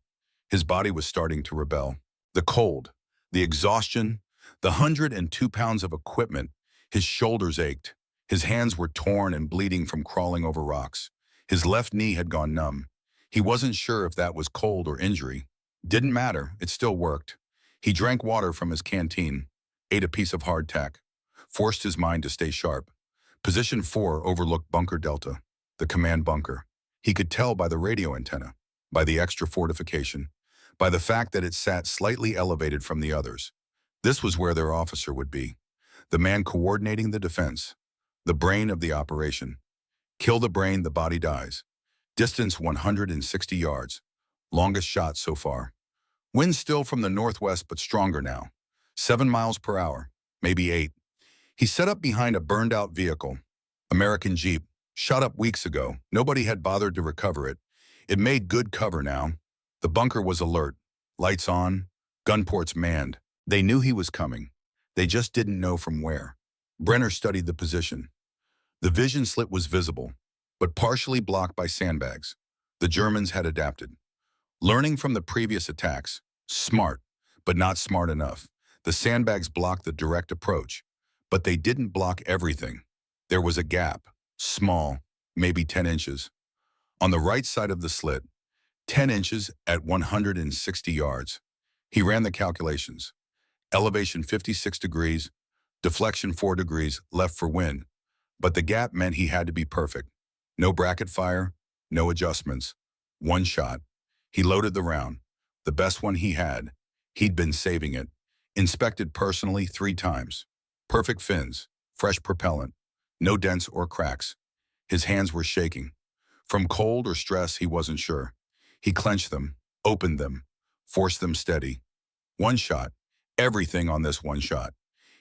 His body was starting to rebel. The cold, the exhaustion, the 102 pounds of equipment. His shoulders ached. His hands were torn and bleeding from crawling over rocks. His left knee had gone numb. He wasn't sure if that was cold or injury. Didn't matter, it still worked. He drank water from his canteen, ate a piece of hardtack, forced his mind to stay sharp. Position 4 overlooked Bunker Delta, the command bunker. He could tell by the radio antenna, by the extra fortification, by the fact that it sat slightly elevated from the others. This was where their officer would be, the man coordinating the defense, the brain of the operation. Kill the brain, the body dies. Distance 160 yards. Longest shot so far. Wind still from the northwest, but stronger now. 7 miles per hour, maybe 8. He set up behind a burned-out vehicle. American Jeep. Shot up weeks ago. Nobody had bothered to recover it. It made good cover now. The bunker was alert. Lights on. Gun ports manned. They knew he was coming. They just didn't know from where. Brenner studied the position. The vision slit was visible, but partially blocked by sandbags. The Germans had adapted. Learning from the previous attacks, smart, but not smart enough. The sandbags blocked the direct approach, but they didn't block everything. There was a gap, small, maybe 10 inches. On the right side of the slit, 10 inches at 160 yards. He ran the calculations. Elevation 56 degrees, deflection 4 degrees left for wind. But the gap meant he had to be perfect. No bracket fire, no adjustments. One shot. He loaded the round, the best one he had. He'd been saving it. Inspected personally 3 times. Perfect fins, fresh propellant, no dents or cracks. His hands were shaking. From cold or stress, he wasn't sure. He clenched them, opened them, forced them steady. One shot, everything on this one shot.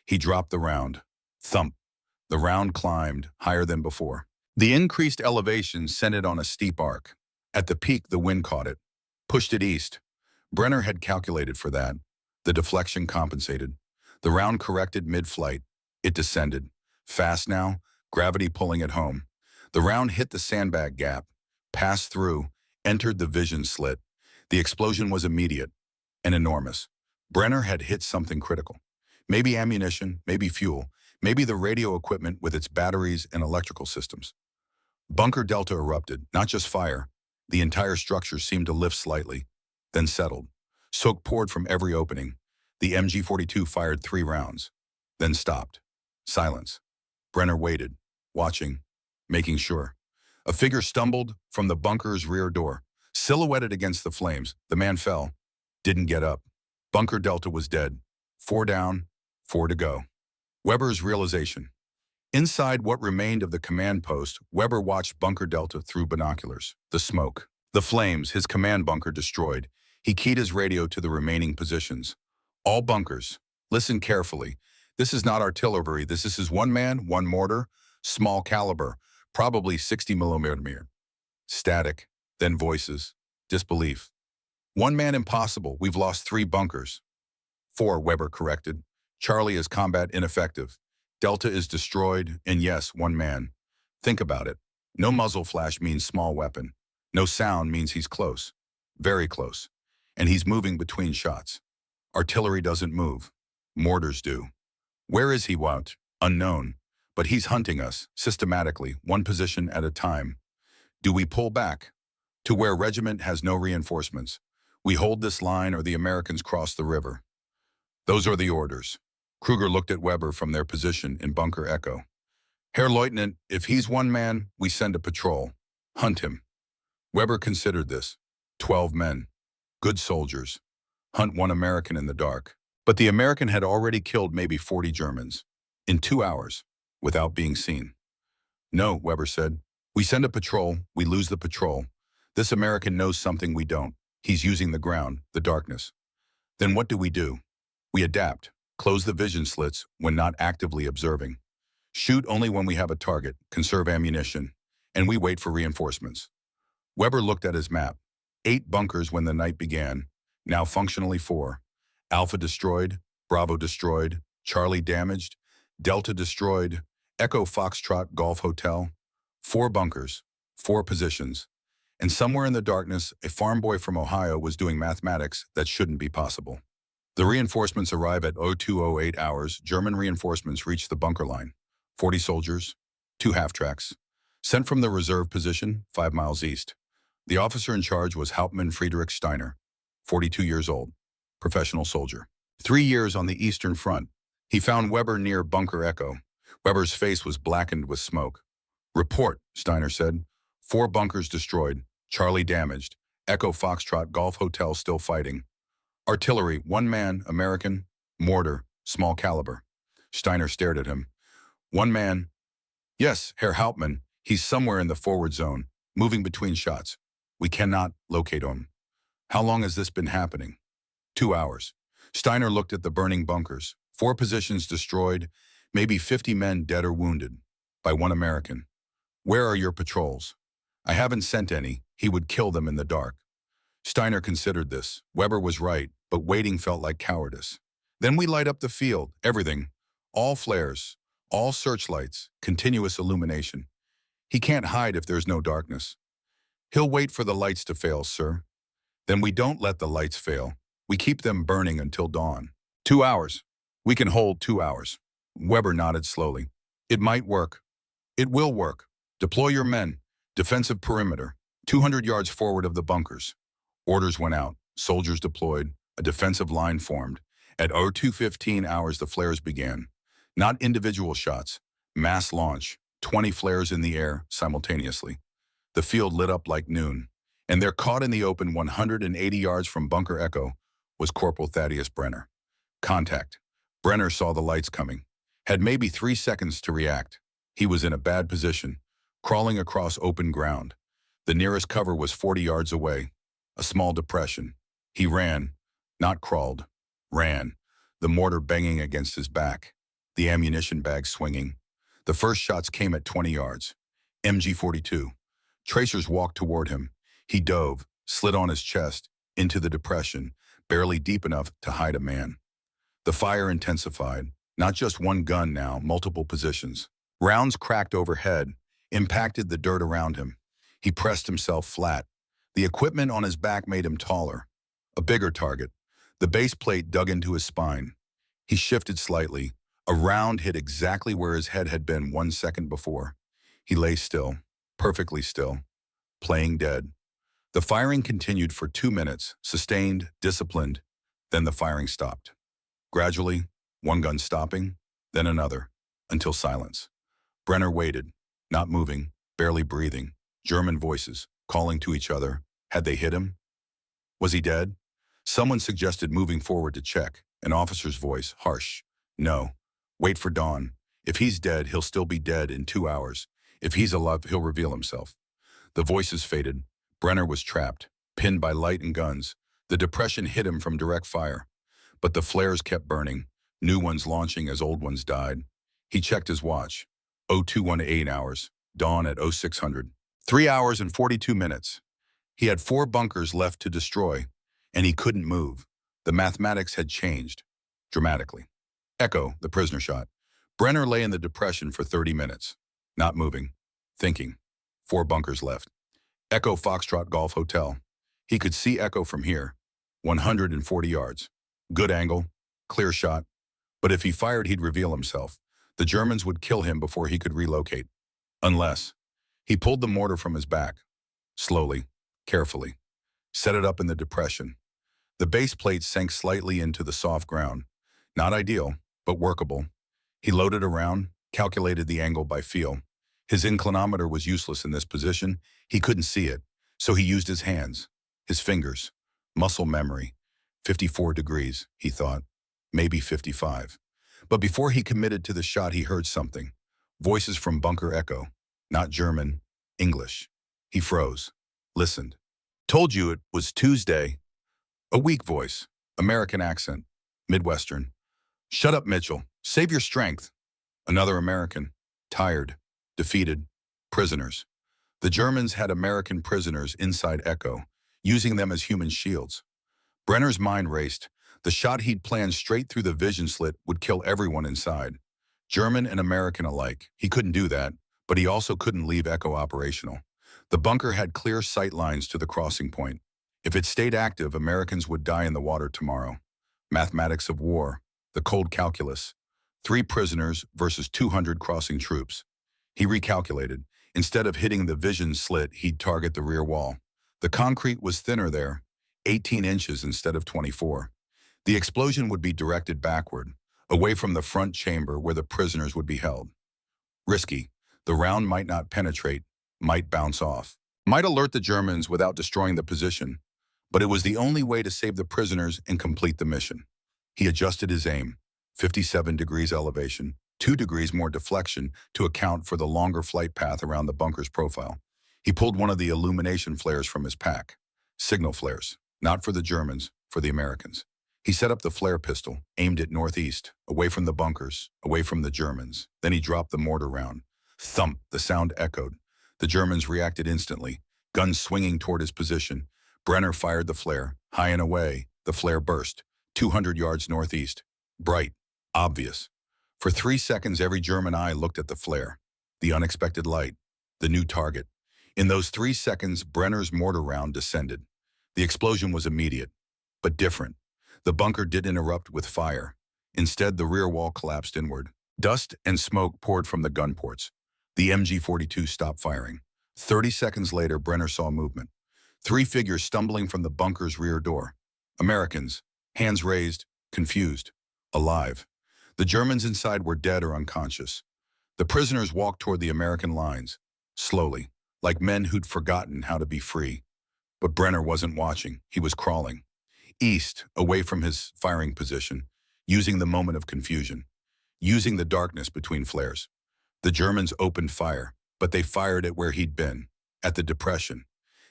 He dropped the round. Thump. The round climbed higher than before. The increased elevation sent it on a steep arc. At the peak, the wind caught it, pushed it east. Brenner had calculated for that. The deflection compensated. The round corrected mid-flight. It descended. Fast now, gravity pulling it home. The round hit the sandbag gap, passed through, entered the vision slit. The explosion was immediate and enormous. Brenner had hit something critical. Maybe ammunition, maybe fuel, maybe the radio equipment with its batteries and electrical systems. Bunker Delta erupted, not just fire. The entire structure seemed to lift slightly, then settled. Smoke poured from every opening. The MG-42 fired 3 rounds, then stopped. Silence. Brenner waited, watching, making sure. A figure stumbled from the bunker's rear door, silhouetted against the flames. The man fell, didn't get up. Bunker Delta was dead. 4 down, 4 to go. Weber's realization. Inside what remained of the command post, Weber watched Bunker Delta through binoculars. The smoke, the flames, his command bunker destroyed. He keyed his radio to the remaining positions. All bunkers, listen carefully. This is not artillery. This is one man, one mortar, small caliber, probably 60 millimeter. Static, then voices, disbelief. One man impossible. We've lost 3 bunkers. 4, Weber corrected. Charlie is combat ineffective. Delta is destroyed, and yes, 1 man. Think about it. No muzzle flash means small weapon. No sound means he's close. Very close. And he's moving between shots. Artillery doesn't move. Mortars do. Where is he, Wout? Unknown. But he's hunting us, systematically, one position at a time. Do we pull back? To where regiment has no reinforcements. We hold this line or the Americans cross the river. Those are the orders. Kruger looked at Weber from their position in Bunker Echo. Herr Leutnant, if he's one man, we send a patrol. Hunt him. Weber considered this. 12 men. Good soldiers. Hunt one American in the dark. But the American had already killed maybe 40 Germans. In 2 hours. Without being seen. No, Weber said. We send a patrol, we lose the patrol. This American knows something we don't. He's using the ground, the darkness. Then what do? We adapt. Close the vision slits when not actively observing. Shoot only when we have a target, conserve ammunition, and we wait for reinforcements. Weber looked at his map. 8 bunkers when the night began, now functionally 4. Alpha destroyed, Bravo destroyed, Charlie damaged, Delta destroyed, Echo Foxtrot Golf Hotel. 4 bunkers, 4 positions. And somewhere in the darkness, a farm boy from Ohio was doing mathematics that shouldn't be possible. The reinforcements arrive at 0208 hours. German reinforcements reach the bunker line. 40 soldiers, 2 half-tracks. Sent from the reserve position, 5 miles east. The officer in charge was Hauptmann Friedrich Steiner, 42 years old, professional soldier. 3 years on the Eastern Front. He found Weber near Bunker Echo. Weber's face was blackened with smoke. Report, Steiner said. 4 bunkers destroyed, Charlie damaged, Echo Foxtrot Golf Hotel still fighting. Artillery, 1 man, American, mortar, small caliber. Steiner stared at him. 1 man. Yes, Herr Hauptmann, he's somewhere in the forward zone, moving between shots. We cannot locate him. How long has this been happening? 2 hours. Steiner looked at the burning bunkers. 4 positions destroyed, maybe 50 men dead or wounded, by 1 American. Where are your patrols? I haven't sent any. He would kill them in the dark. Steiner considered this. Weber was right, but waiting felt like cowardice. Then we light up the field, everything. All flares, all searchlights, continuous illumination. He can't hide if there's no darkness. He'll wait for the lights to fail, sir. Then we don't let the lights fail. We keep them burning until dawn. 2 hours. We can hold 2 hours. Weber nodded slowly. It might work. It will work. Deploy your men. Defensive perimeter. 200 yards forward of the bunkers. Orders went out. Soldiers deployed. A defensive line formed. At 02:15 hours, the flares began. Not individual shots. Mass launch. 20 flares in the air simultaneously. The field lit up like noon. And there, caught in the open 180 yards from Bunker Echo, was Corporal Thaddeus Brenner. Contact. Brenner saw the lights coming. Had maybe 3 seconds to react. He was in a bad position, crawling across open ground. The nearest cover was 40 yards away. A small depression. He ran, not crawled. Ran. The mortar banging against his back. The ammunition bag swinging. The first shots came at 20 yards. MG-42. Tracers walked toward him. He dove, slid on his chest, into the depression, barely deep enough to hide a man. The fire intensified. Not just one gun now, multiple positions. Rounds cracked overhead, impacted the dirt around him. He pressed himself flat. The equipment on his back made him taller. A bigger target. The base plate dug into his spine. He shifted slightly. A round hit exactly where his head had been 1 second before. He lay still, perfectly still, playing dead. The firing continued for 2 minutes, sustained, disciplined. Then the firing stopped. Gradually, one gun stopping, then another, until silence. Brenner waited, not moving, barely breathing. German voices, calling to each other. Had they hit him? Was he dead? Someone suggested moving forward to check. An officer's voice, harsh. No. Wait for dawn. If he's dead, he'll still be dead in 2 hours. If he's alive, he'll reveal himself. The voices faded. Brenner was trapped, pinned by light and guns. The depression hit him from direct fire. But the flares kept burning, new ones launching as old ones died. He checked his watch. 0218 hours, dawn at 0600. 3 hours and 42 minutes. He had 4 bunkers left to destroy, and he couldn't move. The mathematics had changed, dramatically. Echo, the prisoner shot. Brenner lay in the depression for 30 minutes, not moving, thinking. 4 bunkers left. Echo Foxtrot Golf Hotel. He could see Echo from here. 140 yards. Good angle. Clear shot. But if he fired, he'd reveal himself. The Germans would kill him before he could relocate. Unless. He pulled the mortar from his back. Slowly. Carefully. Set it up in the depression. The base plate sank slightly into the soft ground. Not ideal, but workable. He loaded around, calculated the angle by feel. His inclinometer was useless in this position. He couldn't see it, so he used his hands, his fingers, muscle memory. 54 degrees, he thought. Maybe 55. But before he committed to the shot, he heard something. Voices from Bunker Echo. Not German, English. He froze. Listened. Told you it was Tuesday. A weak voice. American accent. Midwestern. Shut up, Mitchell. Save your strength. Another American. Tired. Defeated. Prisoners. The Germans had American prisoners inside Echo, using them as human shields. Brenner's mind raced. The shot he'd planned straight through the vision slit would kill everyone inside. German and American alike. He couldn't do that, but he also couldn't leave Echo operational. The bunker had clear sight lines to the crossing point. If it stayed active, Americans would die in the water tomorrow. Mathematics of war. The cold calculus. 3 prisoners versus 200 crossing troops. He recalculated. Instead of hitting the vision slit, he'd target the rear wall. The concrete was thinner there, 18 inches instead of 24. The explosion would be directed backward, away from the front chamber where the prisoners would be held. Risky. The round might not penetrate, might bounce off, might alert the Germans without destroying the position. But it was the only way to save the prisoners and complete the mission. He adjusted his aim. 57 degrees elevation, 2 degrees more deflection to account for the longer flight path around the bunker's profile. He pulled one of the illumination flares from his pack. Signal flares, not for the Germans, for the Americans. He set up the flare pistol, aimed it northeast, away from the bunkers, away from the Germans. Then he dropped the mortar round. Thump, the sound echoed. The Germans reacted instantly, guns swinging toward his position. Brenner fired the flare. High and away, the flare burst. 200 yards northeast. Bright. Obvious. For 3 seconds, every German eye looked at the flare. The unexpected light. The new target. In those 3 seconds, Brenner's mortar round descended. The explosion was immediate, but different. The bunker didn't erupt with fire. Instead, the rear wall collapsed inward. Dust and smoke poured from the gun ports. The MG-42 stopped firing. 30 seconds later, Brenner saw movement. 3 figures stumbling from the bunker's rear door. Americans, hands raised, confused, alive. The Germans inside were dead or unconscious. The prisoners walked toward the American lines, slowly, like men who'd forgotten how to be free. But Brenner wasn't watching. He was crawling. East, away from his firing position, using the moment of confusion, using the darkness between flares. The Germans opened fire, but they fired at where he'd been, at the depression.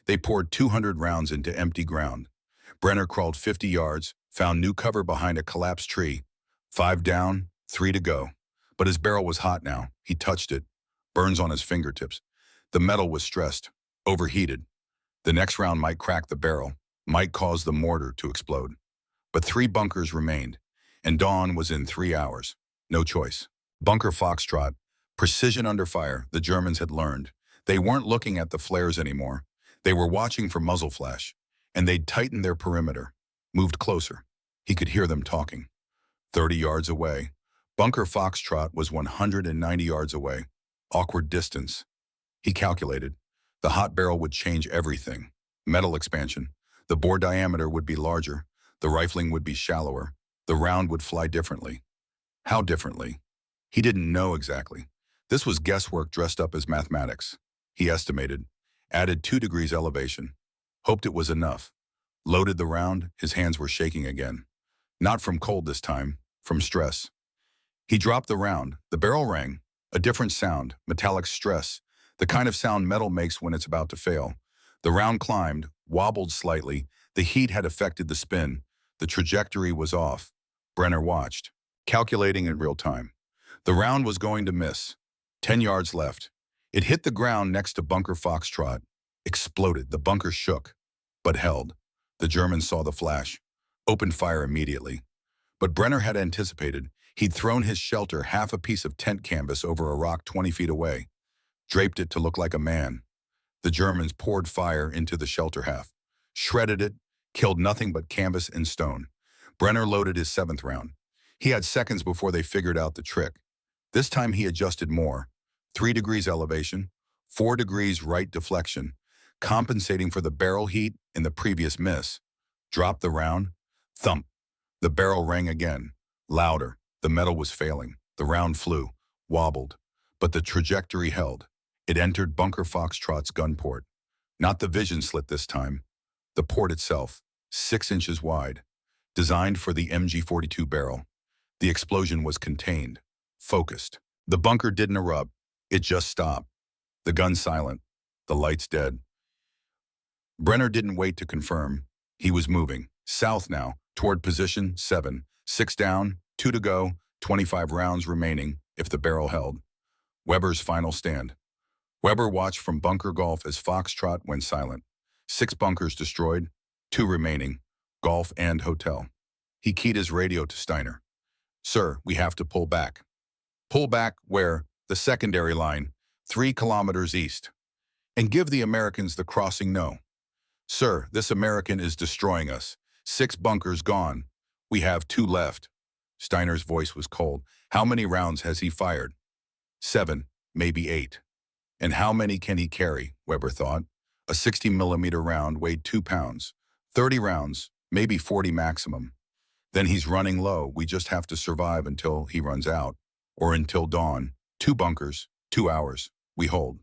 They poured 200 rounds into empty ground. Brenner crawled 50 yards, found new cover behind a collapsed tree. 5 down, 3 to go. But his barrel was hot now. He touched it. Burns on his fingertips. The metal was stressed, overheated. The next round might crack the barrel, might cause the mortar to explode. But 3 bunkers remained, and dawn was in 3 hours. No choice. Bunker Foxtrot. Precision under fire, the Germans had learned. They weren't looking at the flares anymore. They were watching for muzzle flash, and they'd tightened their perimeter, moved closer. He could hear them talking. 30 yards away. Bunker Foxtrot was 190 yards away. Awkward distance. He calculated. The hot barrel would change everything. Metal expansion. The bore diameter would be larger. The rifling would be shallower. The round would fly differently. How differently? He didn't know exactly. This was guesswork dressed up as mathematics. He estimated. Added 2 degrees elevation. Hoped it was enough. Loaded the round. His hands were shaking again. Not from cold this time. From stress. He dropped the round. The barrel rang. A different sound, metallic stress, the kind of sound metal makes when it's about to fail. The round climbed, wobbled slightly. The heat had affected the spin. The trajectory was off. Brenner watched, calculating in real time. The round was going to miss. 10 yards left. It hit the ground next to Bunker Foxtrot. Exploded. The bunker shook, but held. The Germans saw the flash. Opened fire immediately. But Brenner had anticipated. He'd thrown his shelter, half a piece of tent canvas, over a rock 20 feet away. Draped it to look like a man. The Germans poured fire into the shelter half, shredded it, killed nothing but canvas and stone. Brenner loaded his seventh round. He had seconds before they figured out the trick. This time he adjusted more. 3 degrees elevation, 4 degrees right deflection, compensating for the barrel heat in the previous miss. Dropped the round. Thump. The barrel rang again. Louder. The metal was failing. The round flew, wobbled, but the trajectory held. It entered Bunker Foxtrot's gun port. Not the vision slit this time. The port itself, 6 inches wide, designed for the MG-42 barrel. The explosion was contained, focused. The bunker didn't erupt. It just stopped. The gun silent. The lights dead. Brenner didn't wait to confirm. He was moving, south now, toward position 7. 6 down, 2 to go, 25 rounds remaining if the barrel held. Weber's final stand. Weber watched from bunker Golf as Foxtrot went silent. 6 bunkers destroyed, 2 remaining, Golf and Hotel. He keyed his radio to Steiner. "Sir, we have to pull back." "Pull back where?" "The secondary line, 3 kilometers east. And give the Americans the crossing no." "Sir, this American is destroying us. 6 bunkers gone. We have 2 left." Steiner's voice was cold. "How many rounds has he fired?" 7, maybe 8. "And how many can he carry?" Weber thought. A 60-millimeter round weighed 2 pounds. 30 rounds, maybe 40 maximum. Then he's running low. We just have to survive until he runs out. Or until dawn. 2 bunkers, 2 hours. We hold.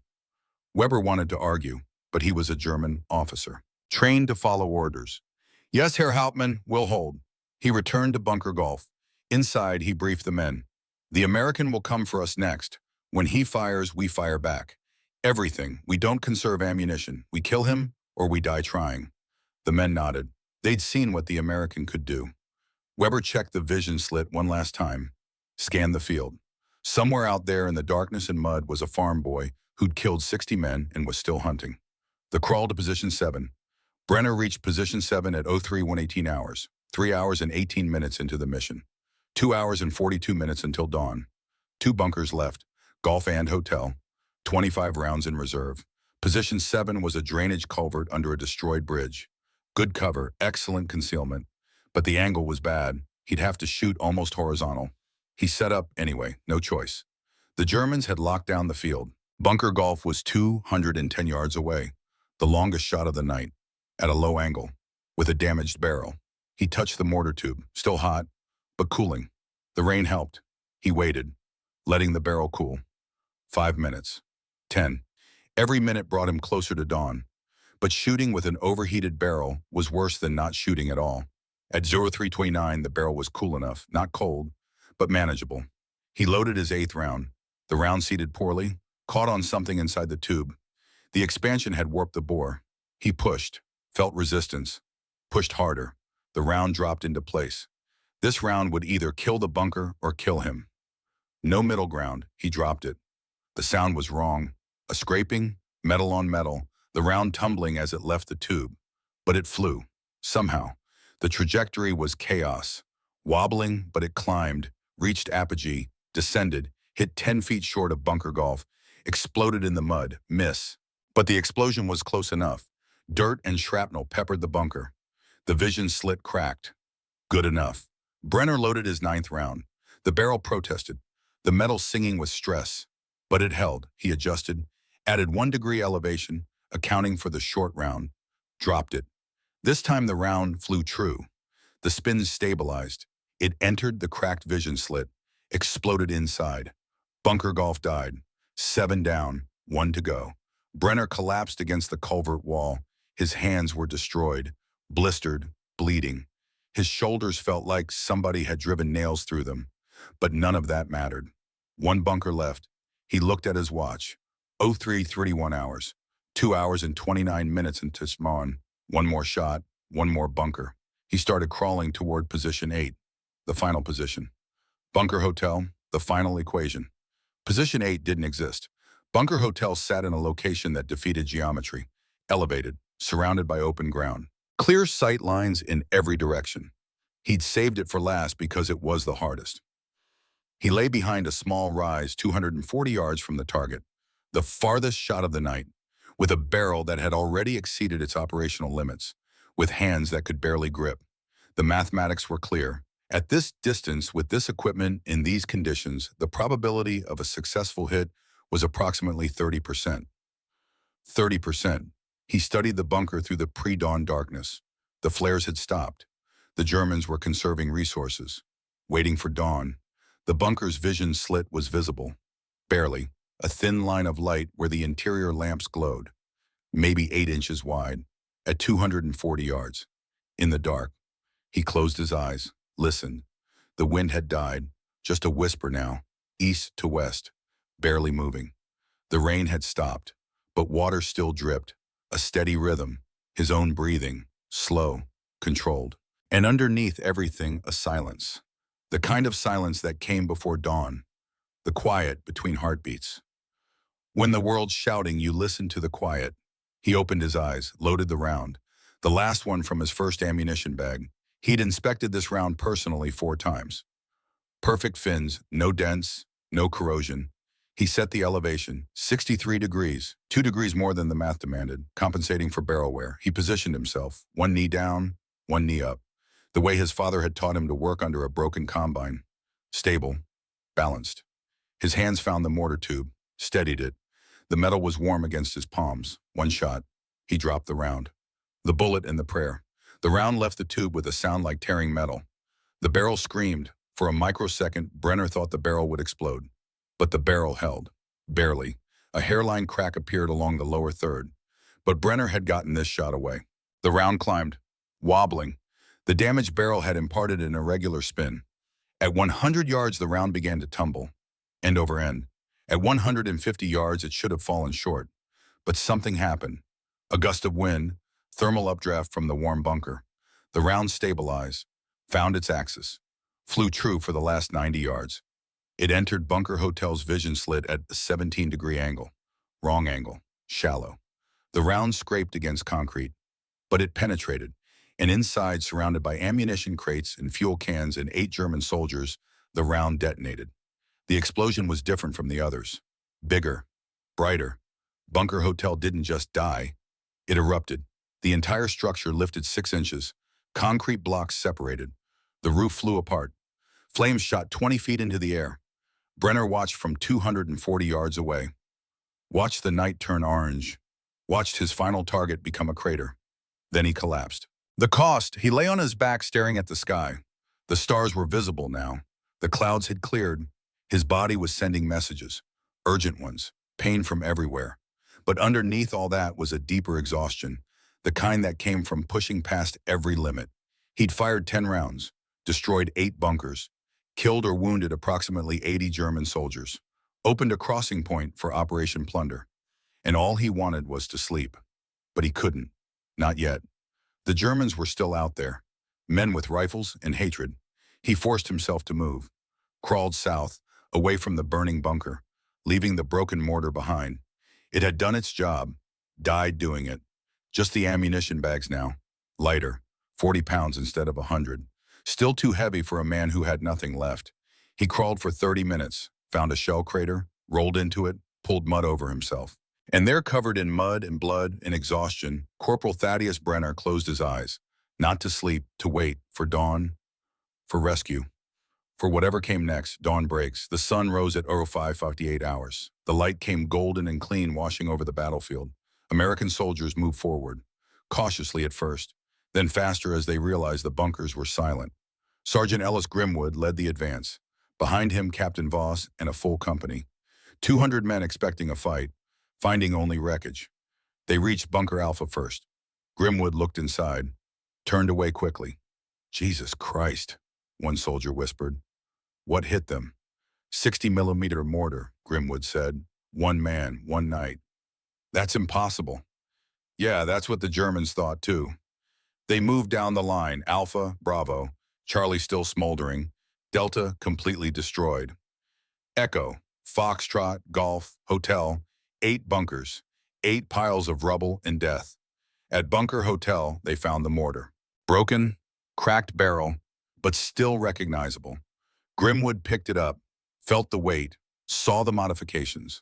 Weber wanted to argue, but he was a German officer, trained to follow orders. "Yes, Herr Hauptmann, we'll hold." He returned to bunker Golf. Inside, he briefed the men. "The American will come for us next. When he fires, we fire back. Everything. We don't conserve ammunition. We kill him, or we die trying." The men nodded. They'd seen what the American could do. Weber checked the vision slit one last time. Scanned the field. Somewhere out there in the darkness and mud was a farm boy who'd killed 60 men and was still hunting. The crawl to position 7. Brenner reached position 7 at 03:118 hours, 3 hours and 18 minutes into the mission. 2 hours and 42 minutes until dawn. 2 bunkers left, Golf and Hotel. 25 rounds in reserve. Position 7 was a drainage culvert under a destroyed bridge. Good cover, excellent concealment. But the angle was bad. He'd have to shoot almost horizontal. He set up anyway, no choice. The Germans had locked down the field. Bunker Golf was 210 yards away, the longest shot of the night, at a low angle, with a damaged barrel. He touched the mortar tube, still hot, but cooling. The rain helped. He waited, letting the barrel cool. 5 minutes. 10. Every minute brought him closer to dawn. But shooting with an overheated barrel was worse than not shooting at all. At 03:29, the barrel was cool enough, not cold, but manageable. He loaded his 8th round. The round seated poorly, caught on something inside the tube. The expansion had warped the bore. He pushed, felt resistance, pushed harder. The round dropped into place. This round would either kill the bunker or kill him. No middle ground. He dropped it. The sound was wrong. A scraping, metal on metal, the round tumbling as it left the tube. But it flew. Somehow. The trajectory was chaos. Wobbling, but it climbed, reached apogee, descended, hit 10 feet short of bunker Golf, exploded in the mud, miss. But the explosion was close enough. Dirt and shrapnel peppered the bunker. The vision slit cracked. Good enough. Brenner loaded his 9th round. The barrel protested, the metal singing with stress. But it held. He adjusted, added 1 degree elevation, accounting for the short round. Dropped it. This time the round flew true. The spins stabilized. It entered the cracked vision slit, exploded inside. Bunker Golf died. 7 down, 1 to go. Brenner collapsed against the culvert wall. His hands were destroyed, blistered, bleeding. His shoulders felt like somebody had driven nails through them. But none of that mattered. 1 bunker left. He looked at his watch. 03:31 hours. 2 hours and 29 minutes into Schmarrn. 1 more shot, 1 more bunker. He started crawling toward position 8, the final position. Bunker Hotel, the final equation. Position 8 didn't exist. Bunker Hotel sat in a location that defeated geometry, elevated, surrounded by open ground. Clear sight lines in every direction. He'd saved it for last because it was the hardest. He lay behind a small rise 240 yards from the target, the farthest shot of the night. with a barrel that had already exceeded its operational limits, with hands that could barely grip. The mathematics were clear. At this distance, with this equipment, in these conditions, the probability of a successful hit was approximately 30%. 30%. He studied the bunker through the pre-dawn darkness. The flares had stopped. The Germans were conserving resources. Waiting for dawn. The bunker's vision slit was visible. Barely. A thin line of light where the interior lamps glowed. Maybe 8 inches wide. At 240 yards. In the dark. He closed his eyes. Listened. The wind had died. Just a whisper now. East to west. Barely moving. The rain had stopped. But water still dripped. A steady rhythm. His own breathing. Slow. Controlled. And underneath everything, a silence. The kind of silence that came before dawn. The quiet between heartbeats. When the world's shouting, you listen to the quiet. He opened his eyes, loaded the round. The last one from his first ammunition bag. He'd inspected this round personally 4 times. Perfect fins, no dents, no corrosion. He set the elevation, 63 degrees, 2 degrees more than the math demanded, compensating for barrel wear. He positioned himself, one knee down, one knee up, the way his father had taught him to work under a broken combine. Stable, balanced. His hands found the mortar tube, steadied it. The metal was warm against his palms. One shot. He dropped the round. The bullet and the prayer. The round left the tube with a sound like tearing metal. The barrel screamed. For a microsecond, Brenner thought the barrel would explode. But the barrel held. Barely. A hairline crack appeared along the lower third. But Brenner had gotten this shot away. The round climbed, wobbling. The damaged barrel had imparted an irregular spin. At 100 yards, the round began to tumble, end over end. At 150 yards, it should have fallen short. But something happened. A gust of wind, thermal updraft from the warm bunker. The round stabilized, found its axis, flew true for the last 90 yards. It entered Bunker Hotel's vision slit at a 17-degree angle. Wrong angle, shallow. The round scraped against concrete, but it penetrated, and inside, surrounded by ammunition crates and fuel cans and 8 German soldiers, the round detonated. The explosion was different from the others. Bigger, brighter. Bunker Hotel didn't just die. It erupted. The entire structure lifted 6 inches. Concrete blocks separated. The roof flew apart. Flames shot 20 feet into the air. Brenner watched from 240 yards away. Watched the night turn orange. Watched his final target become a crater. Then he collapsed. The cost, he lay on his back staring at the sky. The stars were visible now. The clouds had cleared. His body was sending messages, urgent ones, pain from everywhere. But underneath all that was a deeper exhaustion, the kind that came from pushing past every limit. He'd fired 10 rounds, destroyed 8 bunkers, killed or wounded approximately 80 German soldiers, opened a crossing point for Operation Plunder. And all he wanted was to sleep. But he couldn't. Not yet. The Germans were still out there, men with rifles and hatred. He forced himself to move, crawled south, away from the burning bunker, leaving the broken mortar behind. It had done its job, died doing it. Just the ammunition bags now, lighter, 40 pounds instead of 100. Still too heavy for a man who had nothing left. He crawled for 30 minutes, found a shell crater, rolled into it, pulled mud over himself. And there, covered in mud and blood and exhaustion, Corporal Thaddeus Brenner closed his eyes, not to sleep, to wait, for dawn, for rescue. For whatever came next, dawn breaks. The sun rose at 05:58 hours. The light came golden and clean, washing over the battlefield. American soldiers moved forward, cautiously at first, then faster as they realized the bunkers were silent. Sergeant Ellis Grimwood led the advance. Behind him, Captain Voss and a full company. 200 men expecting a fight, finding only wreckage. They reached Bunker Alpha first. Grimwood looked inside, turned away quickly. "Jesus Christ," one soldier whispered. "What hit them?" 60-millimeter mortar, Grimwood said. "One man, one night." "That's impossible." "Yeah, that's what the Germans thought too." They moved down the line, Alpha, Bravo, Charlie still smoldering, Delta completely destroyed. Echo, Foxtrot, Golf, Hotel, 8 bunkers, 8 piles of rubble and death. At Bunker Hotel, they found the mortar. Broken, cracked barrel, but still recognizable. Grimwood picked it up, felt the weight, saw the modifications.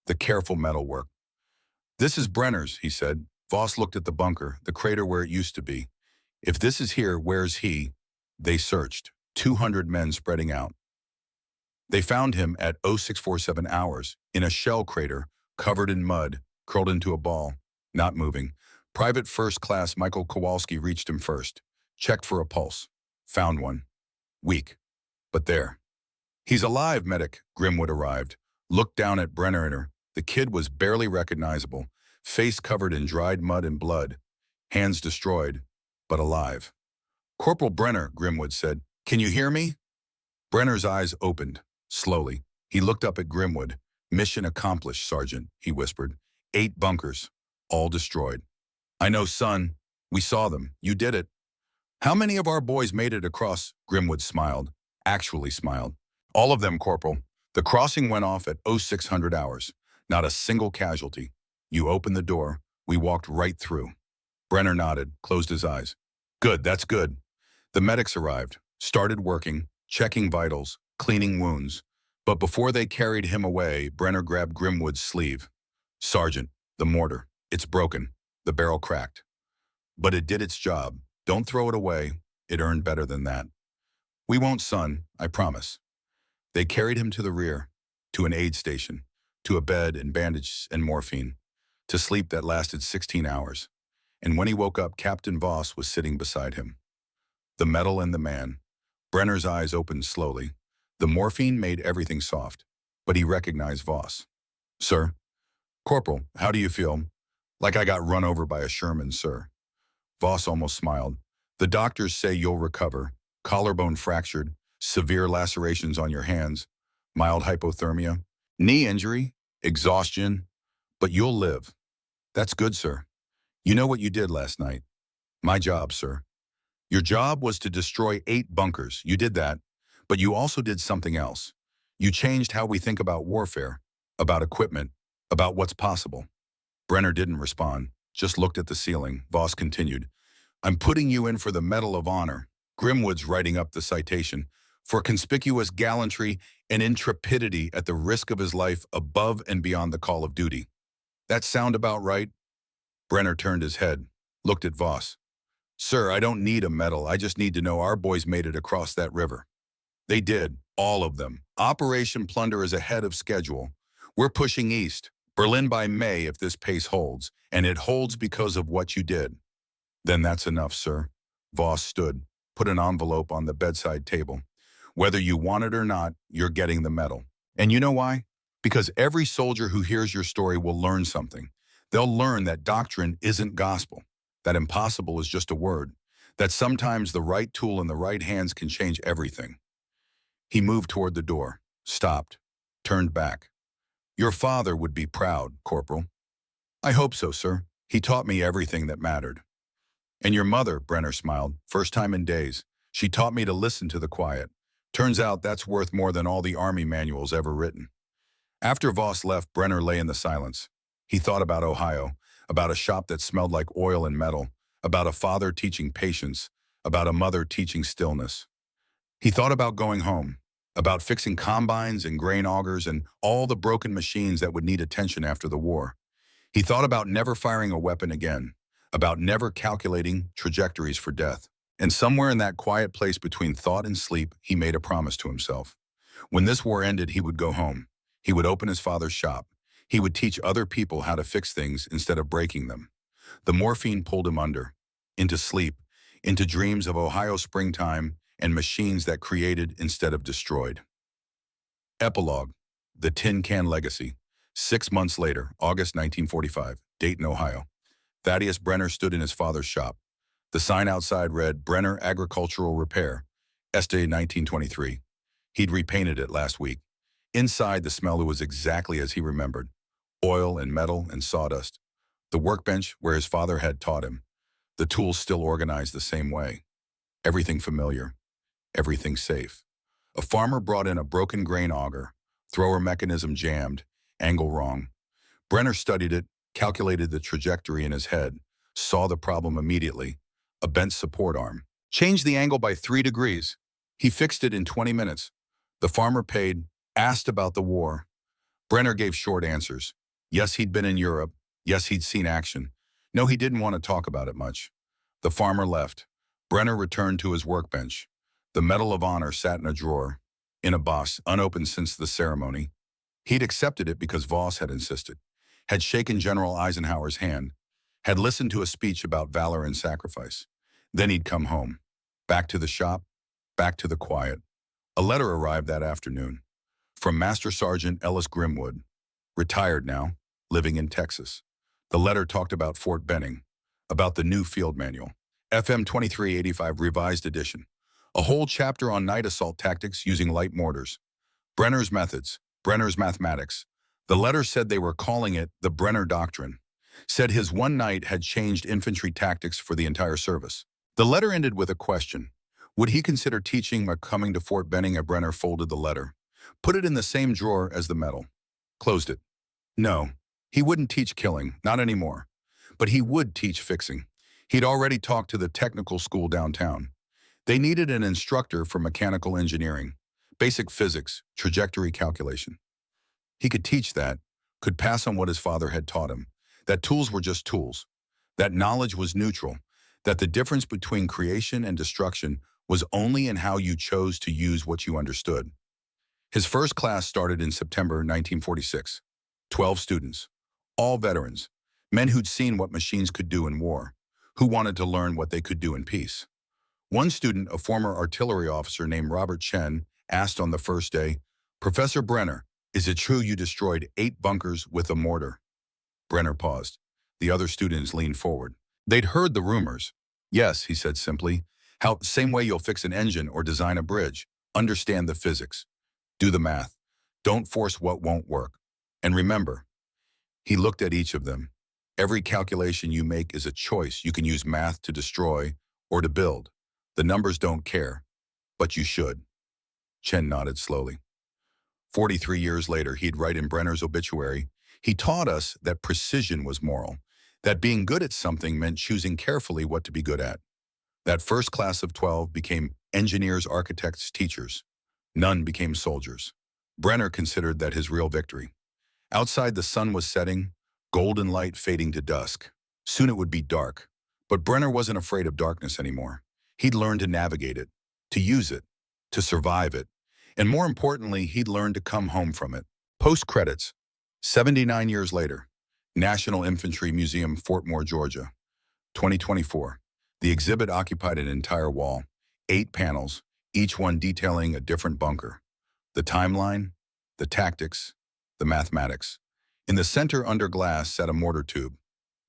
The careful metalwork. This is Brenner's, he said. Voss looked at the bunker, the crater where it used to be. If this is here, where's he? They searched, 200 men spreading out. They found him at 0647 hours, in a shell crater, covered in mud, curled into a ball, not moving. Private First Class Michael Kowalski reached him first, checked for a pulse, found one. Weak, but there. He's alive, medic. Grimwood arrived, looked down at Brenner. The kid was barely recognizable, face covered in dried mud and blood, hands destroyed, but alive. Corporal Brenner, Grimwood said, can you hear me? Brenner's eyes opened, slowly. He looked up at Grimwood. Mission accomplished, Sergeant, he whispered. 8 bunkers, all destroyed. I know, son. We saw them. You did it. How many of our boys made it across? Grimwood smiled, actually smiled. All of them, Corporal. The crossing went off at 0600 hours. Not a single casualty. You opened the door. We walked right through. Brenner nodded, closed his eyes. Good, that's good. The medics arrived, started working, checking vitals, cleaning wounds. But before they carried him away, Brenner grabbed Grimwood's sleeve. Sergeant, the mortar. It's broken. The barrel cracked. But it did its job. Don't throw it away. It earned better than that. We won't, son, I promise. They carried him to the rear, to an aid station, to a bed and bandages and morphine, to sleep that lasted 16 hours. And when he woke up, Captain Voss was sitting beside him. The metal and the man. Brenner's eyes opened slowly. The morphine made everything soft, but he recognized Voss. Sir? Corporal, how do you feel? Like I got run over by a Sherman, sir. Voss almost smiled. The doctors say you'll recover. Collarbone fractured, severe lacerations on your hands, mild hypothermia, knee injury, exhaustion, but you'll live. That's good, sir. You know what you did last night? My job, sir. Your job was to destroy 8 bunkers. You did that, but you also did something else. You changed how we think about warfare, about equipment, about what's possible. Brenner didn't respond, just looked at the ceiling. Voss continued. I'm putting you in for the Medal of Honor. Grimwood's writing up the citation for conspicuous gallantry and intrepidity at the risk of his life above and beyond the call of duty. That sound about right? Brenner turned his head, looked at Voss. Sir, I don't need a medal. I just need to know our boys made it across that river. They did, all of them. Operation Plunder is ahead of schedule. We're pushing east, Berlin by May if this pace holds, and it holds because of what you did. Then that's enough, sir. Voss stood, put an envelope on the bedside table. Whether you want it or not, you're getting the medal. And you know why? Because every soldier who hears your story will learn something. They'll learn that doctrine isn't gospel, that impossible is just a word, that sometimes the right tool in the right hands can change everything. He moved toward the door, stopped, turned back. Your father would be proud, Corporal. I hope so, sir. He taught me everything that mattered. And your mother, Brenner smiled, first time in days. She taught me to listen to the quiet. Turns out that's worth more than all the Army manuals ever written. After Voss left, Brenner lay in the silence. He thought about Ohio, about a shop that smelled like oil and metal, about a father teaching patience, about a mother teaching stillness. He thought about going home, about fixing combines and grain augers and all the broken machines that would need attention after the war. He thought about never firing a weapon again, about never calculating trajectories for death. And somewhere in that quiet place between thought and sleep, he made a promise to himself. When this war ended, he would go home. He would open his father's shop. He would teach other people how to fix things instead of breaking them. The morphine pulled him under, into sleep, into dreams of Ohio springtime and machines that created instead of destroyed. Epilogue, The Tin Can Legacy. 6 months later, August 1945, Dayton, Ohio. Thaddeus Brenner stood in his father's shop. The sign outside read, Brenner Agricultural Repair, Este 1923. He'd repainted it last week. Inside, the smell was exactly as he remembered. Oil and metal and sawdust. The workbench where his father had taught him. The tools still organized the same way. Everything familiar. Everything safe. A farmer brought in a broken grain auger. Thrower mechanism jammed. Angle wrong. Brenner studied it, calculated the trajectory in his head, saw the problem immediately. A bent support arm. Changed the angle by 3 degrees. He fixed it in 20 minutes. The farmer paid, asked about the war. Brenner gave short answers. Yes, he'd been in Europe. Yes, he'd seen action. No, he didn't want to talk about it much. The farmer left. Brenner returned to his workbench. The Medal of Honor sat in a drawer, in a box, unopened since the ceremony. He'd accepted it because Voss had insisted, had shaken General Eisenhower's hand, had listened to a speech about valor and sacrifice. Then he'd come home. Back to the shop, back to the quiet. A letter arrived that afternoon from Master Sergeant Ellis Grimwood, retired now, living in Texas. The letter talked about Fort Benning, about the new field manual, FM 2385 Revised Edition, a whole chapter on night assault tactics using light mortars, Brenner's methods, Brenner's mathematics. The letter said they were calling it the Brenner Doctrine, said his one night had changed infantry tactics for the entire service. The letter ended with a question. Would he consider teaching by coming to Fort Benning? Brenner folded the letter, put it in the same drawer as the medal, closed it. No, he wouldn't teach killing, not anymore. But he would teach fixing. He'd already talked to the technical school downtown. They needed an instructor for mechanical engineering, basic physics, trajectory calculation. He could teach that, could pass on what his father had taught him, that tools were just tools, that knowledge was neutral, that the difference between creation and destruction was only in how you chose to use what you understood. His first class started in September 1946. 12 students, all veterans, men who'd seen what machines could do in war, who wanted to learn what they could do in peace. One student, a former artillery officer named Robert Chen, asked on the first day, "Professor Brenner, is it true you destroyed 8 bunkers with a mortar?" Brenner paused. The other students leaned forward. They'd heard the rumors. "Yes," he said simply. "How, same way you'll fix an engine or design a bridge. Understand the physics. Do the math. Don't force what won't work. And remember," he looked at each of them, "every calculation you make is a choice. You can use math to destroy or to build. The numbers don't care, but you should." Chen nodded slowly. 43 years later, he'd write in Brenner's obituary, "He taught us that precision was moral, that being good at something meant choosing carefully what to be good at." That first class of 12 became engineers, architects, teachers. None became soldiers. Brenner considered that his real victory. Outside, the sun was setting, golden light fading to dusk. Soon it would be dark. But Brenner wasn't afraid of darkness anymore. He'd learned to navigate it, to use it, to survive it. And more importantly, he'd learned to come home from it. Post-credits, 79 years later, National Infantry Museum, Fort Moore, Georgia, 2024. The exhibit occupied an entire wall, 8 panels, each one detailing a different bunker. The timeline, the tactics, the mathematics. In the center under glass sat a mortar tube,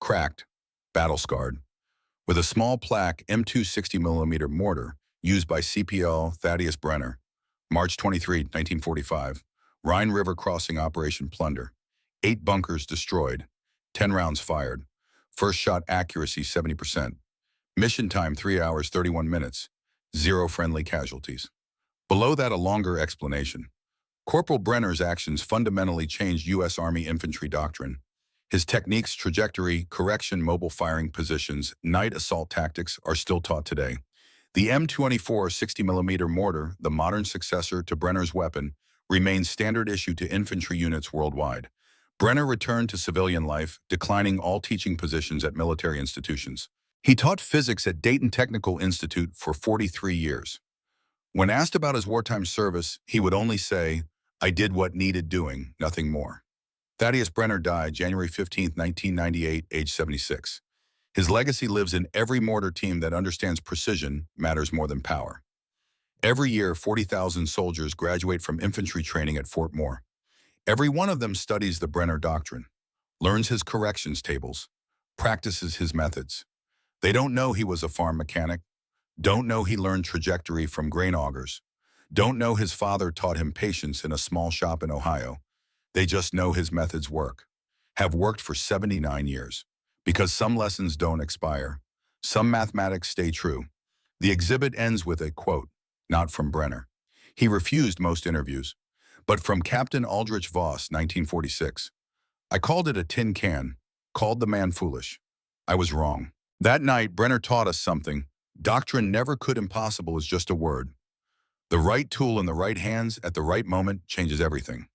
cracked, battle-scarred, with a small plaque M2 60mm mortar used by CPL Thaddeus Brenner, March 23, 1945, Rhine River crossing Operation Plunder. 8 bunkers destroyed, 10 rounds fired, first shot accuracy 70%, mission time 3 hours 31 minutes, 0 friendly casualties. Below that, a longer explanation. Corporal Brenner's actions fundamentally changed U.S. Army infantry doctrine. His techniques, trajectory, correction, mobile firing positions, night assault tactics are still taught today. The M24 60mm mortar, the modern successor to Brenner's weapon, remains standard issue to infantry units worldwide. Brenner returned to civilian life, declining all teaching positions at military institutions. He taught physics at Dayton Technical Institute for 43 years. When asked about his wartime service, he would only say, "I did what needed doing, nothing more." Thaddeus Brenner died January 15, 1998, age 76. His legacy lives in every mortar team that understands precision matters more than power. Every year, 40,000 soldiers graduate from infantry training at Fort Moore. Every one of them studies the Brenner Doctrine, learns his corrections tables, practices his methods. They don't know he was a farm mechanic, don't know he learned trajectory from grain augers, don't know his father taught him patience in a small shop in Ohio. They just know his methods work, have worked for 79 years. Because some lessons don't expire, some mathematics stay true. The exhibit ends with a quote, not from Brenner. He refused most interviews, but from Captain Aldrich Voss, 1946. "I called it a tin can, called the man foolish. I was wrong." That night, Brenner taught us something. Doctrine never could. Impossible is just a word. The right tool in the right hands at the right moment changes everything.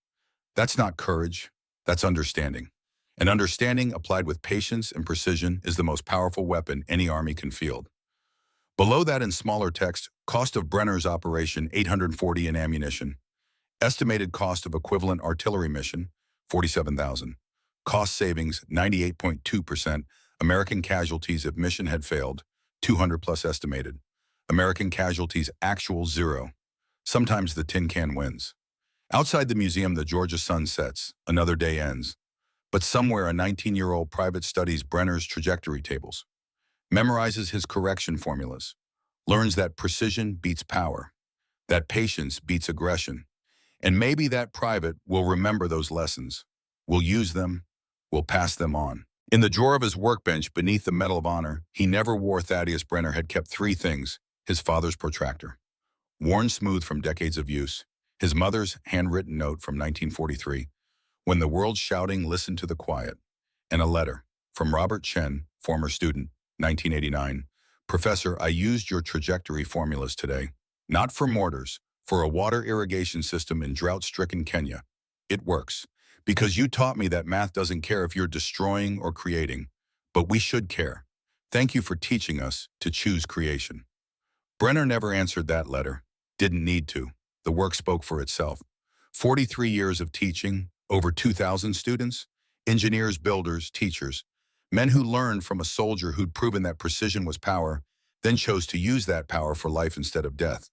That's not courage, that's understanding. And understanding applied with patience and precision is the most powerful weapon any army can field. Below that in smaller text, cost of Brenner's operation 840 in ammunition. Estimated cost of equivalent artillery mission 47,000. Cost savings 98.2%. American casualties if mission had failed 200 plus estimated. American casualties actual 0. Sometimes the tin can wins. Outside the museum the Georgia sun sets, another day ends. But somewhere a 19-year-old private studies Brenner's trajectory tables, memorizes his correction formulas, learns that precision beats power, that patience beats aggression, and maybe that private will remember those lessons, will use them, will pass them on. In the drawer of his workbench beneath the Medal of Honor, he never wore Thaddeus Brenner had kept 3 things: his father's protractor, worn smooth from decades of use, his mother's handwritten note from 1943, when the world's shouting, listen to the quiet, and a letter from Robert Chen, former student, 1989. Professor, I used your trajectory formulas today, not for mortars, for a water irrigation system in drought-stricken Kenya. It works, because you taught me that math doesn't care if you're destroying or creating, but we should care. Thank you for teaching us to choose creation. Brenner never answered that letter, didn't need to. The work spoke for itself. 43 years of teaching, over 2,000 students, engineers, builders, teachers, men who learned from a soldier who'd proven that precision was power, then chose to use that power for life instead of death.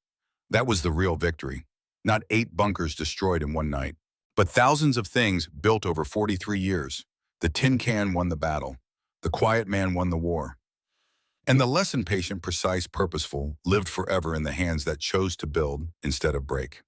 That was the real victory. Not 8 bunkers destroyed in one night, but thousands of things built over 43 years. The tin can won the battle. The quiet man won the war. And the lesson, patient, precise, purposeful, lived forever in the hands that chose to build instead of break.